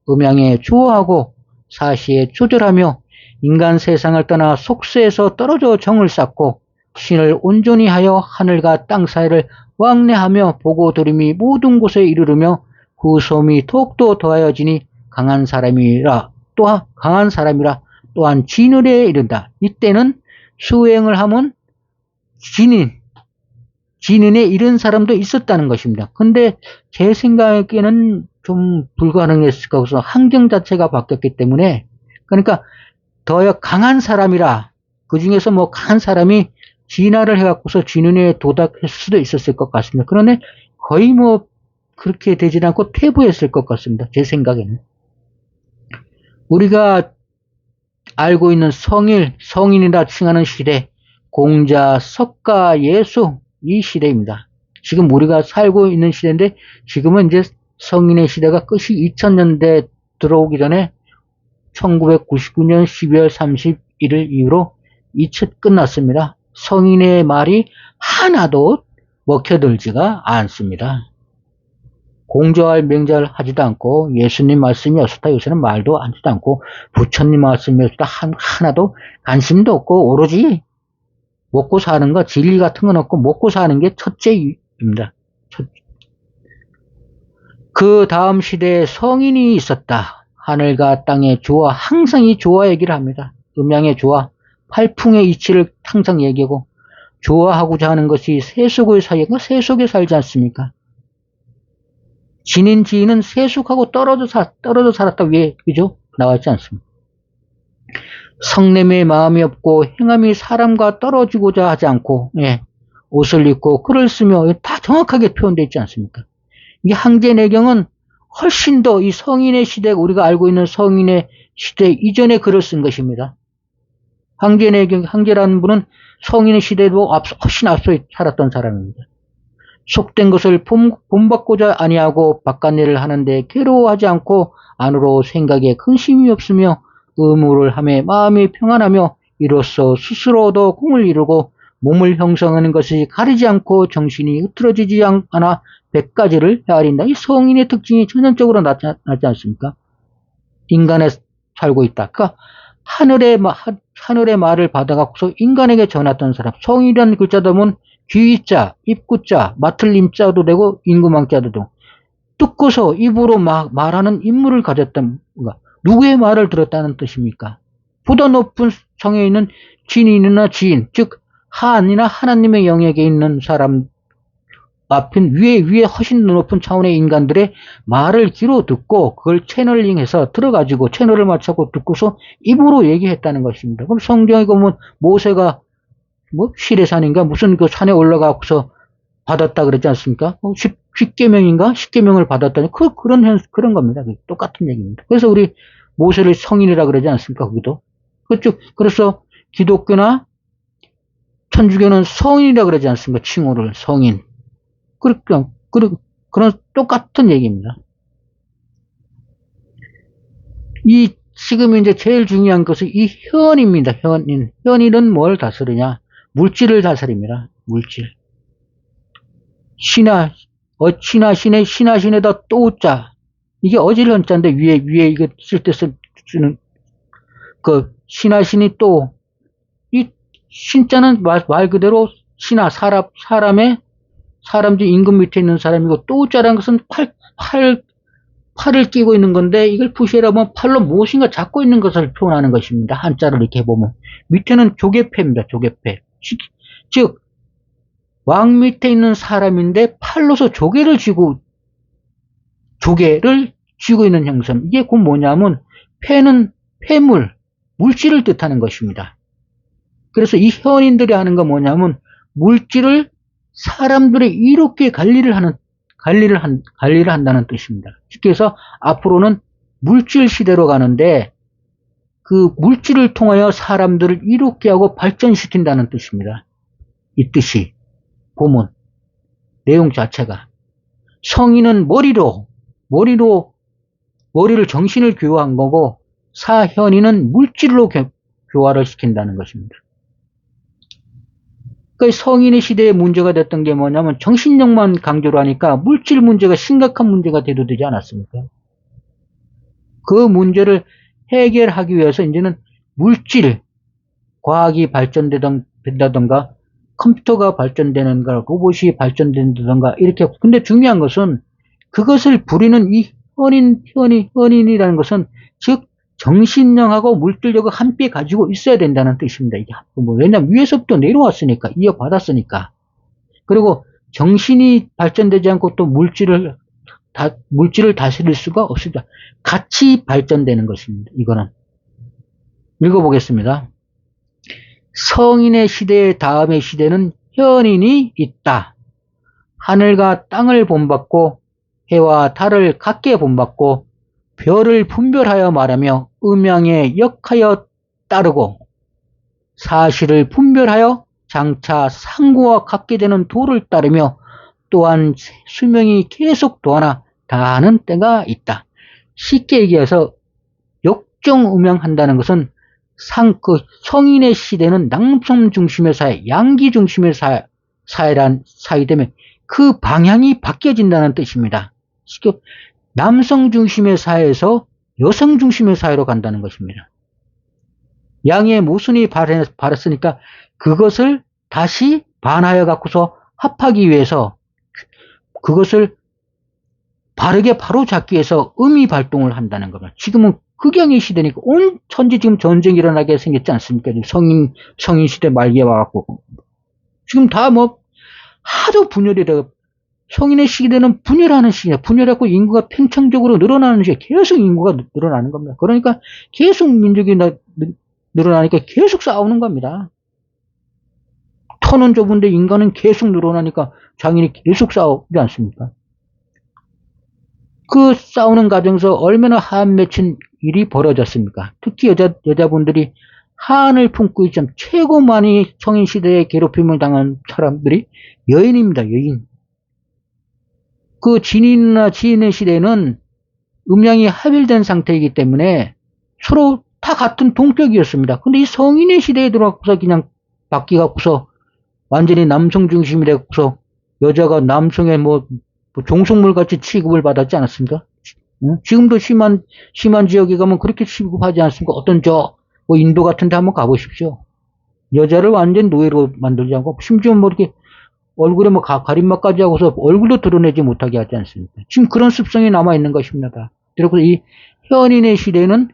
음양에 주어하고 사시에 조절하며 인간 세상을 떠나 속세에서 떨어져 정을 쌓고 신을 온전히 하여 하늘과 땅 사이를 왕래하며 보고 들음이 모든 곳에 이르르며 후소음이 더욱더 더하여지니 강한 사람이라 또한 진을에 이른다. 이때는 수행을 하면 진인에 이른 사람도 있었다는 것입니다. 근데 제 생각에는 좀 불가능했을 것 같아서 환경 자체가 바뀌었기 때문에, 그러니까 더 강한 사람이라, 그 중에서 강한 사람이 진화를 해갖고서 진인에 도달했을 수도 있었을 것 같습니다. 그런데 거의 그렇게 되지 않고 퇴보했을 것 같습니다. 제 생각에는. 우리가 알고 있는 성인이라 칭하는 시대, 공자, 석가, 예수, 이 시대입니다. 지금 우리가 살고 있는 시대인데 지금은 이제 성인의 시대가 끝이 2000년대 들어오기 전에 1999년 12월 31일 이후로 끝났습니다. 성인의 말이 하나도 먹혀들지가 않습니다. 공자할 명절 하지도 않고 예수님 말씀이 없었다 요새는 말도 하지도 않고 부처님 말씀이 없었다 하나도 관심도 없고 오로지 먹고 사는 거 진리 같은 건 없고 먹고 사는 게 첫째입니다. 그 다음 시대에 성인이 있었다. 하늘과 땅의 조화, 항상 이 조화 얘기를 합니다. 음양의 조화, 팔풍의 이치를 항상 얘기하고 조화하고자 하는 것이 세속의 사이가 세속에 살지 않습니까? 지인은 세속하고 떨어져 살았다 위에 그죠? 나와 있지 않습니까? 성냄의 마음이 없고 행함이 사람과 떨어지고자 하지 않고 옷을 입고 글을 쓰며 다 정확하게 표현되어 있지 않습니까? 이 황제내경은 훨씬 더 이 성인의 시대, 우리가 알고 있는 성인의 시대 이전에 글을 쓴 것입니다. 황제라는 분은 성인의 시대도 훨씬 앞서 살았던 사람입니다. 속된 것을 본받고자 아니하고 바깥 일을 하는데 괴로워하지 않고 안으로 생각에 근심이 없으며 의무를 하며 마음이 평안하며 이로써 스스로도 공을 이루고 몸을 형성하는 것이 가리지 않고 정신이 흐트러지지 않아 100가지를 헤아린다. 이 성인의 특징이 전형적으로 나타나지 않습니까? 인간에 살고 있다. 그러니까 하늘의 말을 받아갖고서 인간에게 전했던 사람. 성이라는 글자도 보면 귀자, 입구자, 맡을 임자도 되고 임금왕자도 되고 듣고서 입으로 말하는 인물을 가졌던 누구의 말을 들었다는 뜻입니까? 보다 높은 성에 있는 진인이나 지인, 즉 하나님의 영역에 있는 사람, 앞인 위에 훨씬 높은 차원의 인간들의 말을 귀로 듣고 그걸 채널링해서 들어가지고 채널을 맞춰고 듣고서 입으로 얘기했다는 것입니다. 그럼 성경에 보면 모세가 뭐 시내산인가 무슨 그 산에 올라가고서 받았다 그러지 않습니까? 10계명인가? 10계명을 받았다니 그런 겁니다. 똑같은 얘기입니다. 그래서 우리 모세를 성인이라 그러지 않습니까? 거기도. 그렇죠. 그래서 기독교나 천주교는 성인이라 그러지 않습니까? 칭호를 성인. 그런 똑같은 얘기입니다. 지금 이제 제일 중요한 것은 이 현입니다. 현인. 현인은 뭘 다스리냐? 물질을 다스립니다. 물질. 신에다 또자. 이게 어질현자인데 위에 이거 쓸 때 쓰는 그 신이 또, 이 신자는 말 그대로 사람들 임금 밑에 있는 사람이고 또자라는 것은 팔을 끼고 있는 건데 이걸 푸시해라 보면 팔로 무엇인가 잡고 있는 것을 표현하는 것입니다. 한자를 이렇게 보면 밑에는 조개패입니다. 조개패. 즉 왕 밑에 있는 사람인데 팔로서 조개를 쥐고 있는 형상. 이게 곧 뭐냐면 패는 물질을 뜻하는 것입니다. 그래서 이 현인들이 하는 건 뭐냐면 물질을 사람들의 이롭게 관리를 한다는 뜻입니다. 쉽게 해서 앞으로는 물질 시대로 가는데 그 물질을 통하여 사람들을 이롭게 하고 발전시킨다는 뜻입니다. 이 뜻이 보면 내용 자체가 성인은 머리를 정신을 교화한 거고 사현이는 물질로 교화를 시킨다는 것입니다. 그러니까 성인의 시대에 문제가 됐던 게 뭐냐면 정신력만 강조를 하니까 물질 문제가 심각한 문제가 되지 않았습니까? 그 문제를 해결하기 위해서 이제는 물질, 과학이 발전된다던가 컴퓨터가 발전되는가 로봇이 발전된다던가 이렇게. 근데 중요한 것은 그것을 부리는 이 현인이라는 것은 즉 정신력하고 물질력을 함께 가지고 있어야 된다는 뜻입니다. 이게 왜냐면 위에서부터 내려왔으니까 이어받았으니까. 그리고 정신이 발전되지 않고 또 물질을 다스릴 수가 없습니다. 같이 발전되는 것입니다. 이거는 읽어보겠습니다. 성인의 시대의 다음의 시대는 현인이 있다. 하늘과 땅을 본받고 해와 달을 각게 본받고 별을 분별하여 말하며 음양에 역하여 따르고 사실을 분별하여 장차 상구와 같게 되는 도를 따르며 또한 수명이 계속 도하나 다하는 때가 있다. 쉽게 얘기해서 역정음양한다는 것은 성인의 시대는 남성 중심의 사회, 양기 중심의 사회라면 그 방향이 바뀌어진다는 뜻입니다. 남성 중심의 사회에서 여성 중심의 사회로 간다는 것입니다. 양의 모순이 발했으니까 그것을 다시 반하여 갖고서 합하기 위해서 그것을 바르게 바로잡기 위해서 음이 발동을 한다는 겁니다. 지금은 극양의 시대니까 온 천지 지금 전쟁이 일어나게 생겼지 않습니까? 성인 시대 말기에 와갖고. 지금 다 하도 분열이 되고, 성인의 시대는 분열하는 시기야. 분열하고 인구가 팽창적으로 늘어나는 시기야. 계속 인구가 늘어나는 겁니다. 그러니까 계속 민족이 늘어나니까 계속 싸우는 겁니다. 터는 좁은데 인간은 계속 늘어나니까 장인이 계속 싸우지 않습니까? 그 싸우는 과정에서 얼마나 한 맺힌 일이 벌어졌습니까? 특히 여자분들이 한을 품고 있지만 최고 많이 성인 시대에 괴롭힘을 당한 사람들이 여인입니다. 여인. 그 진인이나 지인의 시대에는 음양이 합일된 상태이기 때문에 서로 다 같은 동격이었습니다. 근데 이 성인의 시대에 들어와서 그냥 바뀌갖고서 완전히 남성 중심이 되고서 여자가 남성의 종속물 같이 취급을 받았지 않았습니까? 지금도 심한 지역에 가면 그렇게 취급하지 않습니까? 어떤 인도 같은 데 한번 가보십시오. 여자를 완전 노예로 만들지 않고, 심지어 이렇게 얼굴에 가림막까지 하고서 얼굴도 드러내지 못하게 하지 않습니까? 지금 그런 습성이 남아있는 것입니다. 그리고 이 현인의 시대는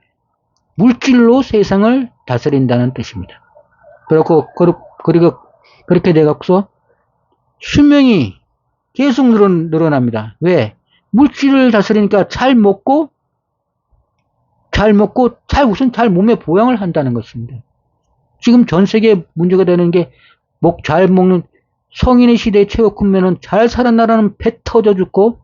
물질로 세상을 다스린다는 뜻입니다. 그리고 그렇게 돼갖고서 수명이 계속 늘어납니다. 왜? 물질을 다스리니까 우선 잘 몸에 보양을 한다는 것입니다. 지금 전 세계 문제가 되는 게 잘 먹는 성인의 시대에 최고 큰면은 잘 사는 나라는 배 터져 죽고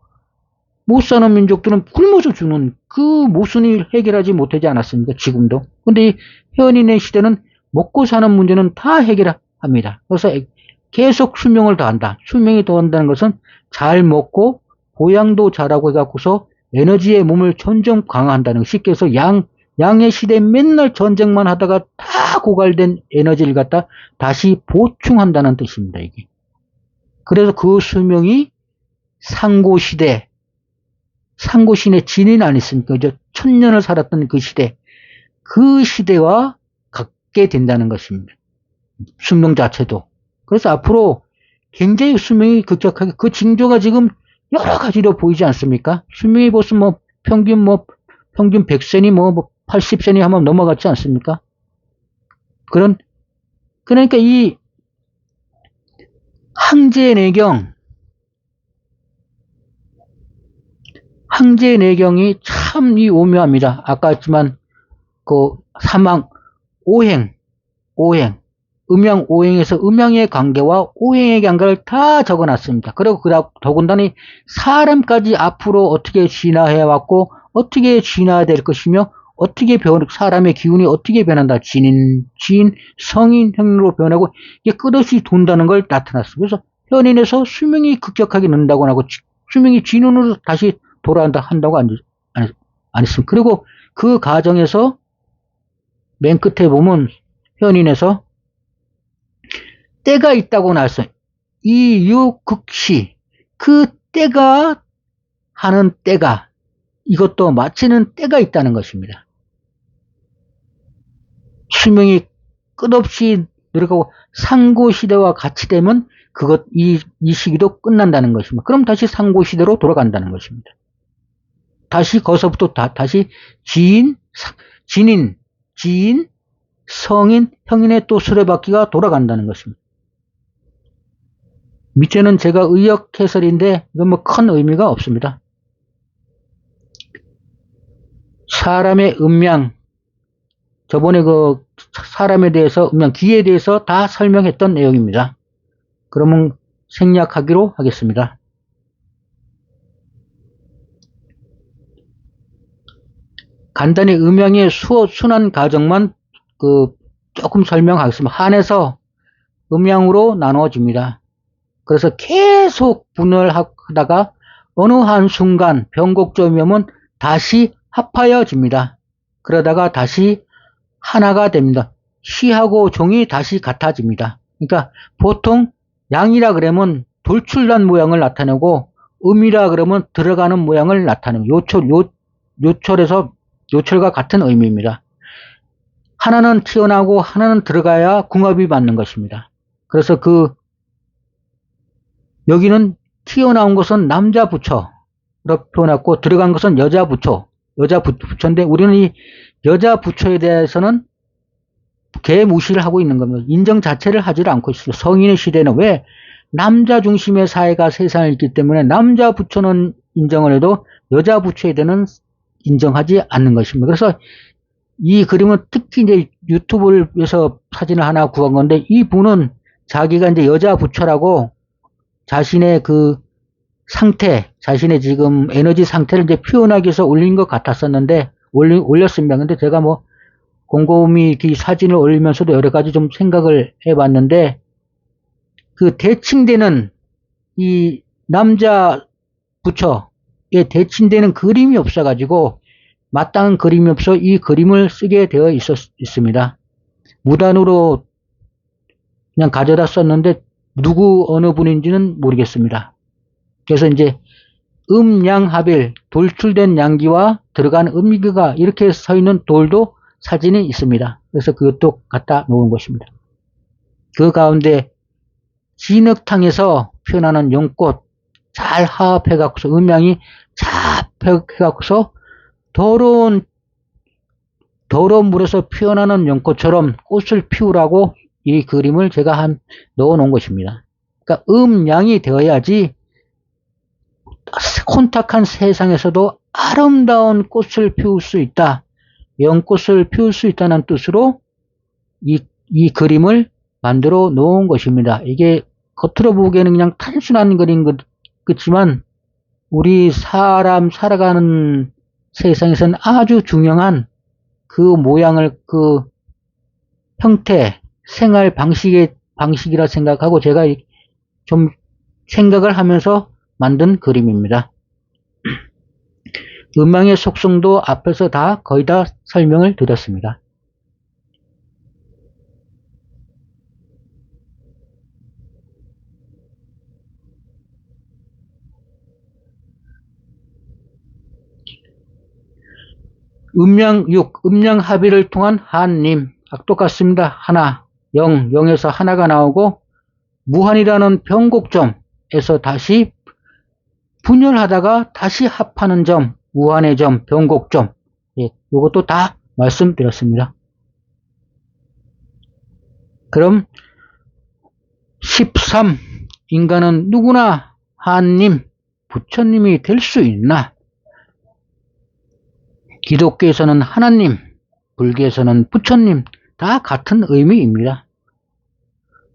못 사는 민족들은 굶어서 죽는 그 모순을 해결하지 못하지 않았습니까? 지금도. 근데 이 현인의 시대는 먹고 사는 문제는 다 해결합니다. 그래서 계속 수명을 더한다. 수명이 더한다는 것은 잘 먹고 보양도 잘하고 해갖고서 에너지의 몸을 점점 강화한다는 것. 쉽게 해서 양의 시대에 맨날 전쟁만 하다가 다 고갈된 에너지를 갖다 다시 보충한다는 뜻입니다, 이게. 그래서 그 수명이 상고시대, 상고신의 진인 아니습니까? 1000년을 살았던 그 시대와 같게 된다는 것입니다. 수명 자체도. 그래서 앞으로 굉장히 수명이 급격하게, 그 징조가 지금 여러 가지로 보이지 않습니까? 수명이 벌써 평균 100세니 80세니 한번 넘어갔지 않습니까? 그러니까 이 항제내경이 참 오묘합니다. 아까 했지만, 오행, 음양, 오행에서 음양의 관계와 오행의 관계를 다 적어놨습니다. 그리고 더군다나 사람까지 앞으로 어떻게 진화해왔고, 어떻게 진화해야 될 것이며, 사람의 기운이 어떻게 변한다. 성인, 형으로 변하고, 이게 끝없이 돈다는 걸 나타났습니다. 그래서 현인에서 수명이 급격하게 는다고 하고, 수명이 진운으로 다시 한다고 안 했습니다. 그리고 그 과정에서 맨 끝에 보면 현인에서 때가 있다고 나왔어요. 이유극시, 그 때가 하는 때가, 이것도 마치는 때가 있다는 것입니다. 수명이 끝없이 노력하고 상고시대와 같이 되면 이 시기도 끝난다는 것입니다. 그럼 다시 상고시대로 돌아간다는 것입니다. 다시 거기서부터 다시 지인, 성인, 형인의 또 수레바퀴가 돌아간다는 것입니다. 밑에는 제가 의역 해설인데 이건 큰 의미가 없습니다. 사람의 음양, 저번에 사람에 대해서 귀에 대해서 다 설명했던 내용입니다. 그러면 생략하기로 하겠습니다. 간단히 음양의 순환 과정만 조금 설명하겠습니다. 한에서 음양으로 나누어집니다. 그래서 계속 분열하다가 어느 한순간 변곡점이 오면 다시 합하여집니다. 그러다가 다시 하나가 됩니다. 시하고 종이 다시 같아집니다. 그러니까 보통 양이라 그러면 돌출난 모양을 나타내고 음이라 그러면 들어가는 모양을 나타내고 요철과 같은 의미입니다. 하나는 튀어나오고 하나는 들어가야 궁합이 맞는 것입니다. 그래서 여기는 튀어나온 것은 남자 부처로 표현했고 들어간 것은 여자 부처인데 우리는 이 여자 부처에 대해서는 개무시를 하고 있는 겁니다. 인정 자체를 하지를 않고 있어요. 성인의 시대는 왜? 남자 중심의 사회가 세상에 있기 때문에 남자 부처는 인정을 해도 여자 부처에 대해서는 인정하지 않는 것입니다. 그래서 이 그림은 특히 이제 유튜브에서 사진을 하나 구한 건데 이 분은 자기가 이제 여자 부처라고 자신의 자신의 지금 에너지 상태를 이제 표현하기 위해서 올린 것 같았었는데 올렸습니다. 근데 제가 곰곰이 이 사진을 올리면서도 여러 가지 좀 생각을 해봤는데 대칭되는 이 남자 부처에 대칭되는 그림이 없어가지고 마땅한 그림이 없어 이 그림을 쓰게 되어 있습니다. 무단으로 그냥 가져다 썼는데 어느 분인지는 모르겠습니다. 그래서 이제 음양합일, 돌출된 양기와 들어간 음기가 이렇게 서 있는 돌도 사진이 있습니다. 그래서 그것도 갖다 놓은 것입니다. 그 가운데 진흙탕에서 표현하는 연꽃 잘 화합해갖고서 음양이 잘 해갖고서 더러운 물에서 피어나는 연꽃처럼 꽃을 피우라고 이 그림을 제가 넣어 놓은 것입니다. 그러니까 음양이 되어야지 혼탁한 세상에서도 아름다운 꽃을 피울 수 있다. 연꽃을 피울 수 있다는 뜻으로 이 그림을 만들어 놓은 것입니다. 이게 겉으로 보기에는 그냥 단순한 그림 같지만 우리 사람 살아가는 세상에서는 아주 중요한 그 모양을 그 형태, 생활 방식이라 생각하고 제가 좀 생각을 하면서 만든 그림입니다. 음양의 속성도 앞에서 거의 다 설명을 드렸습니다. 음양 6, 음양 합의를 통한 한님. 똑같습니다. 하나, 0, 0에서 하나가 나오고 무한이라는 변곡점에서 다시 분열하다가 다시 합하는 점, 무한의 점, 변곡점. 예, 이것도 다 말씀드렸습니다. 그럼 13. 인간은 누구나 하나님, 부처님이 될 수 있나? 기독교에서는 하나님, 불교에서는 부처님, 다 같은 의미입니다.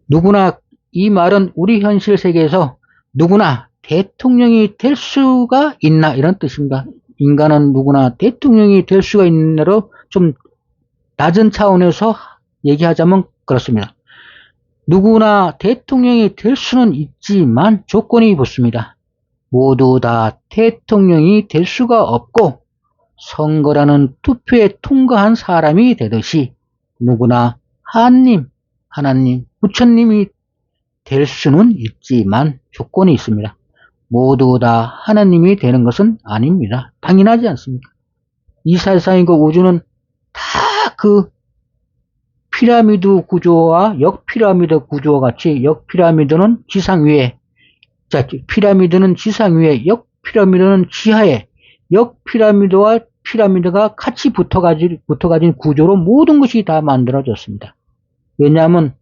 누구나, 이 말은 우리 현실 세계에서 누구나 대통령이 될 수가 있나 이런 뜻입니다. 인간은 누구나 대통령이 될 수가 있나로 좀 낮은 차원에서 얘기하자면 그렇습니다. 누구나 대통령이 될 수는 있지만 조건이 붙습니다. 모두 다 대통령이 될 수가 없고 선거라는 투표에 통과한 사람이 되듯이 누구나 하나님, 부처님이 될 수는 있지만 조건이 있습니다. 모두 다 하나님이 되는 것은 아닙니다. 당연하지 않습니까? 이 세상이고 우주는 다 그 피라미드 구조와 역피라미드 구조와 같이 역피라미드는 지상 위에, 피라미드는 지상 위에, 역피라미드는 지하에, 역피라미드와 피라미드가 같이 붙어가진 구조로 모든 것이 다 만들어졌습니다. 왜냐하면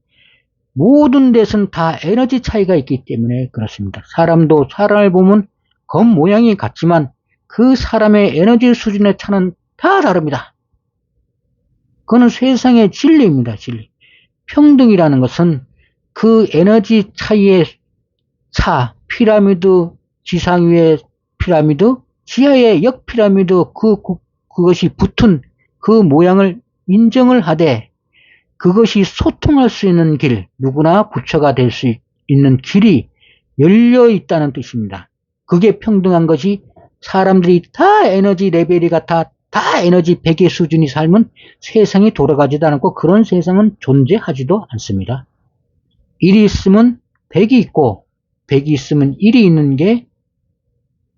모든 데서는 다 에너지 차이가 있기 때문에 그렇습니다. 사람도 사람을 보면 겉모양이 같지만 그 사람의 에너지 수준의 차는 다 다릅니다. 그거는 세상의 진리입니다. 진리. 평등이라는 것은 그 에너지 차이의 차, 피라미드, 지상 위의 피라미드, 지하의 역피라미드, 그것이 붙은 그 모양을 인정을 하되 그것이 소통할 수 있는 길, 누구나 부처가 될 수 있는 길이 열려 있다는 뜻입니다. 그게 평등한 것이 사람들이 다 에너지 레벨이 같아 다 에너지 100의 수준이 살면 세상이 돌아가지도 않고 그런 세상은 존재하지도 않습니다. 1이 있으면 100이 있고 100이 있으면 1이 있는 게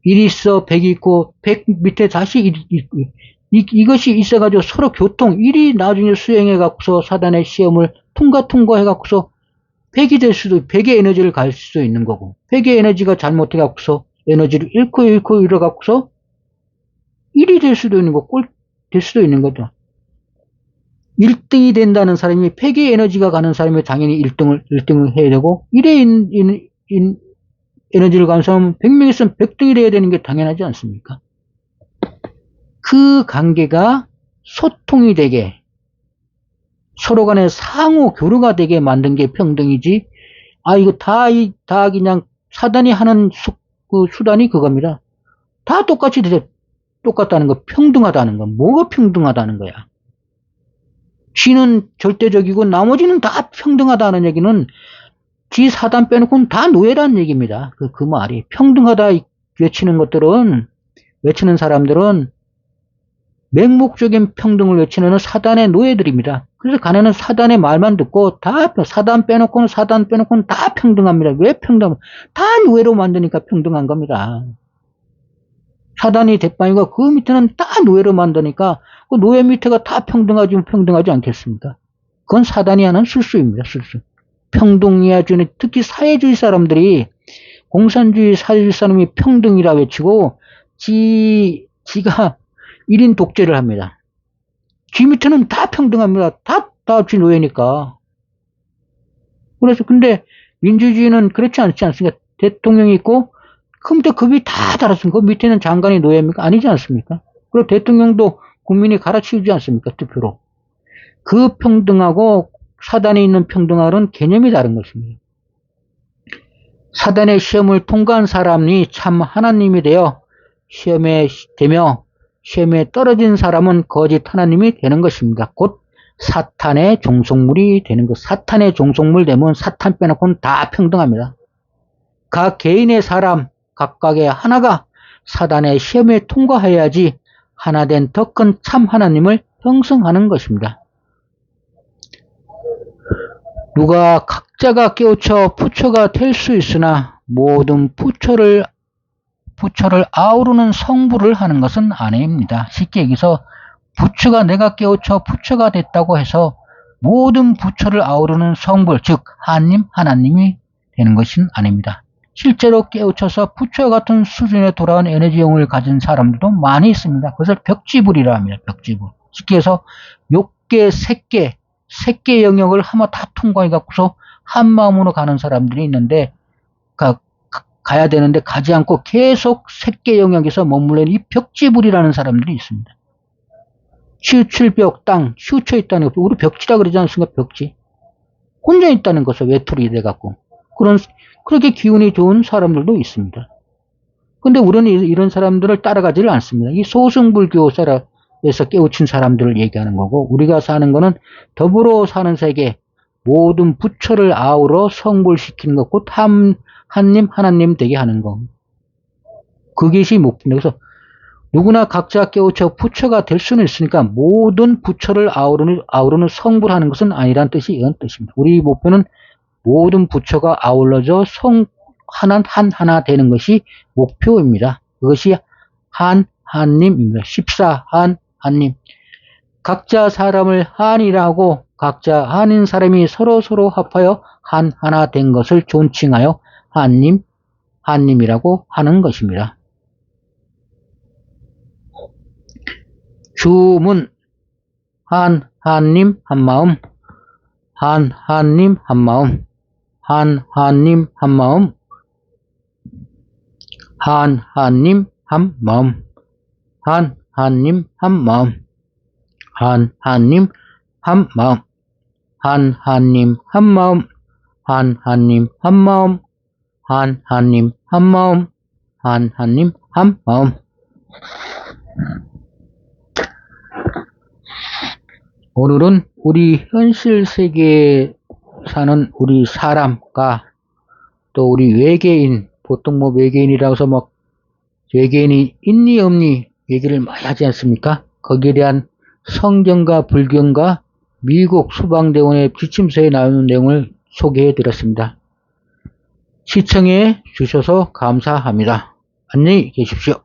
1이 있어 100이 있고 100 밑에 다시 1이 있고 이것이 있어가지고 서로 교통 1이 나중에 수행해갖고서 사단의 시험을 통과해갖고서 100이 될 수도 100의 에너지를 갈 수도 있는 거고 100의 에너지가 잘못해갖고서 에너지를 잃고 잃어갖고서 1이 될 수도 있는 거, 될 수도 있는 거죠. 1등이 된다는 사람이 100의 에너지가 가는 사람이 당연히 1등을 해야 되고 1의 에너지를 가는 사람은 100명 있으면 100등이 돼야 되는 게 당연하지 않습니까? 그 관계가 소통이 되게 서로 간에 상호 교류가 되게 만든 게 평등이지. 이거 다 그냥 사단이 하는 수단이 그겁니다. 다 똑같다는 거, 평등하다는 거. 뭐가 평등하다는 거야? 쥐는 절대적이고 나머지는 다 평등하다는 얘기는 쥐 사단 빼놓고는 다 노예라는 얘기입니다. 그 말이. 평등하다 외치는 사람들은 맹목적인 평등을 외치는 사단의 노예들입니다. 그래서 가네는 사단의 말만 듣고 사단 빼놓고는 다 평등합니다. 왜 평등합니까? 다 노예로 만드니까 평등한 겁니다. 사단이 대빵이고 그 밑에는 다 노예로 만드니까 그 노예 밑에가 다 평등하지 않겠습니까? 그건 사단이 하는 술수입니다. 술수. 평등이야 주는 특히 사회주의 사람들이 공산주의 사회주의 사람이 평등이라 외치고 지가 1인 독재를 합니다. 지 밑에는 다 평등합니다. 다 지 노예니까. 그래서 근데 민주주의는 그렇지 않지 않습니까? 대통령이 있고 그럼 급이 다 달았습니까? 밑에는 장관이 노예입니까? 아니지 않습니까? 그리고 대통령도 국민이 갈아치우지 않습니까? 투표로. 그 평등하고 사단에 있는 평등하고는 개념이 다른 것입니다. 사단의 시험을 통과한 사람이 참 하나님이 되어 시험에 떨어진 사람은 거짓 하나님이 되는 것입니다. 곧 사탄의 종속물이 되는 것. 사탄의 종속물 되면 사탄 빼놓고는 다 평등합니다. 각 개인의 사람 각각의 하나가 사단의 시험에 통과해야지 하나된 더 큰 참 하나님을 형성하는 것입니다. 누가 각자가 깨우쳐 부처가 될 수 있으나 모든 부처를 아우르는 성불을 하는 것은 아닙니다. 쉽게 얘기해서 부처가 내가 깨우쳐 부처가 됐다고 해서 모든 부처를 아우르는 성불, 즉 하나님이 되는 것은 아닙니다. 실제로 깨우쳐서 부처 같은 수준에 돌아온 에너지형을 가진 사람들도 많이 있습니다. 그것을 벽지불이라 합니다. 벽지불. 쉽게 해서 6개, 3개 영역을 한번 다 통과해 갖고서 한 마음으로 가는 사람들이 있는데 가야 되는데 가지 않고 계속 3개 영역에서 머물러 있는 이 벽지불이라는 사람들이 있습니다. 치우칠벽 땅, 치우쳐 있다는 거, 우리 벽지라 그러지 않습니까? 벽지. 혼자 있다는 것을 외톨이 돼갖고. 그렇게 기운이 좋은 사람들도 있습니다. 근데 우리는 이런 사람들을 따라가지를 않습니다. 이 소승불교에서 깨우친 사람들을 얘기하는 거고, 우리가 사는 거는 더불어 사는 세계, 모든 부처를 아우러 성불시키는 것, 곧 하나님 되게 하는 거. 그것이 목표입니다. 그래서 누구나 각자 깨우쳐 부처가 될 수는 있으니까 모든 부처를 아우르는 성불하는 것은 아니란 뜻이 이런 뜻입니다. 우리 목표는 모든 부처가 아울러져 하나 되는 것이 목표입니다. 그것이 한님입니다. 14한님. 각자 사람을 한이라고 각자 한인 사람이 서로 합하여 하나 된 것을 존칭하여 한님이라고 하는 것입니다. 주문 한님 한마음 한님 한마음 한님 한마음 한님 한마음 한님 한마음 한님 한마음 한님 한마음 한님 한마음 한님 한마음 한님 한마음. 오늘은 우리 현실 세계에 사는 우리 사람과 또 우리 외계인, 보통 외계인이라고 해서 외계인이 있니 없니 얘기를 많이 하지 않습니까? 거기에 대한 성경과 불경과 미국 수방대원의 지침서에 나오는 내용을 소개해 드렸습니다. 시청해 주셔서 감사합니다. 안녕히 계십시오.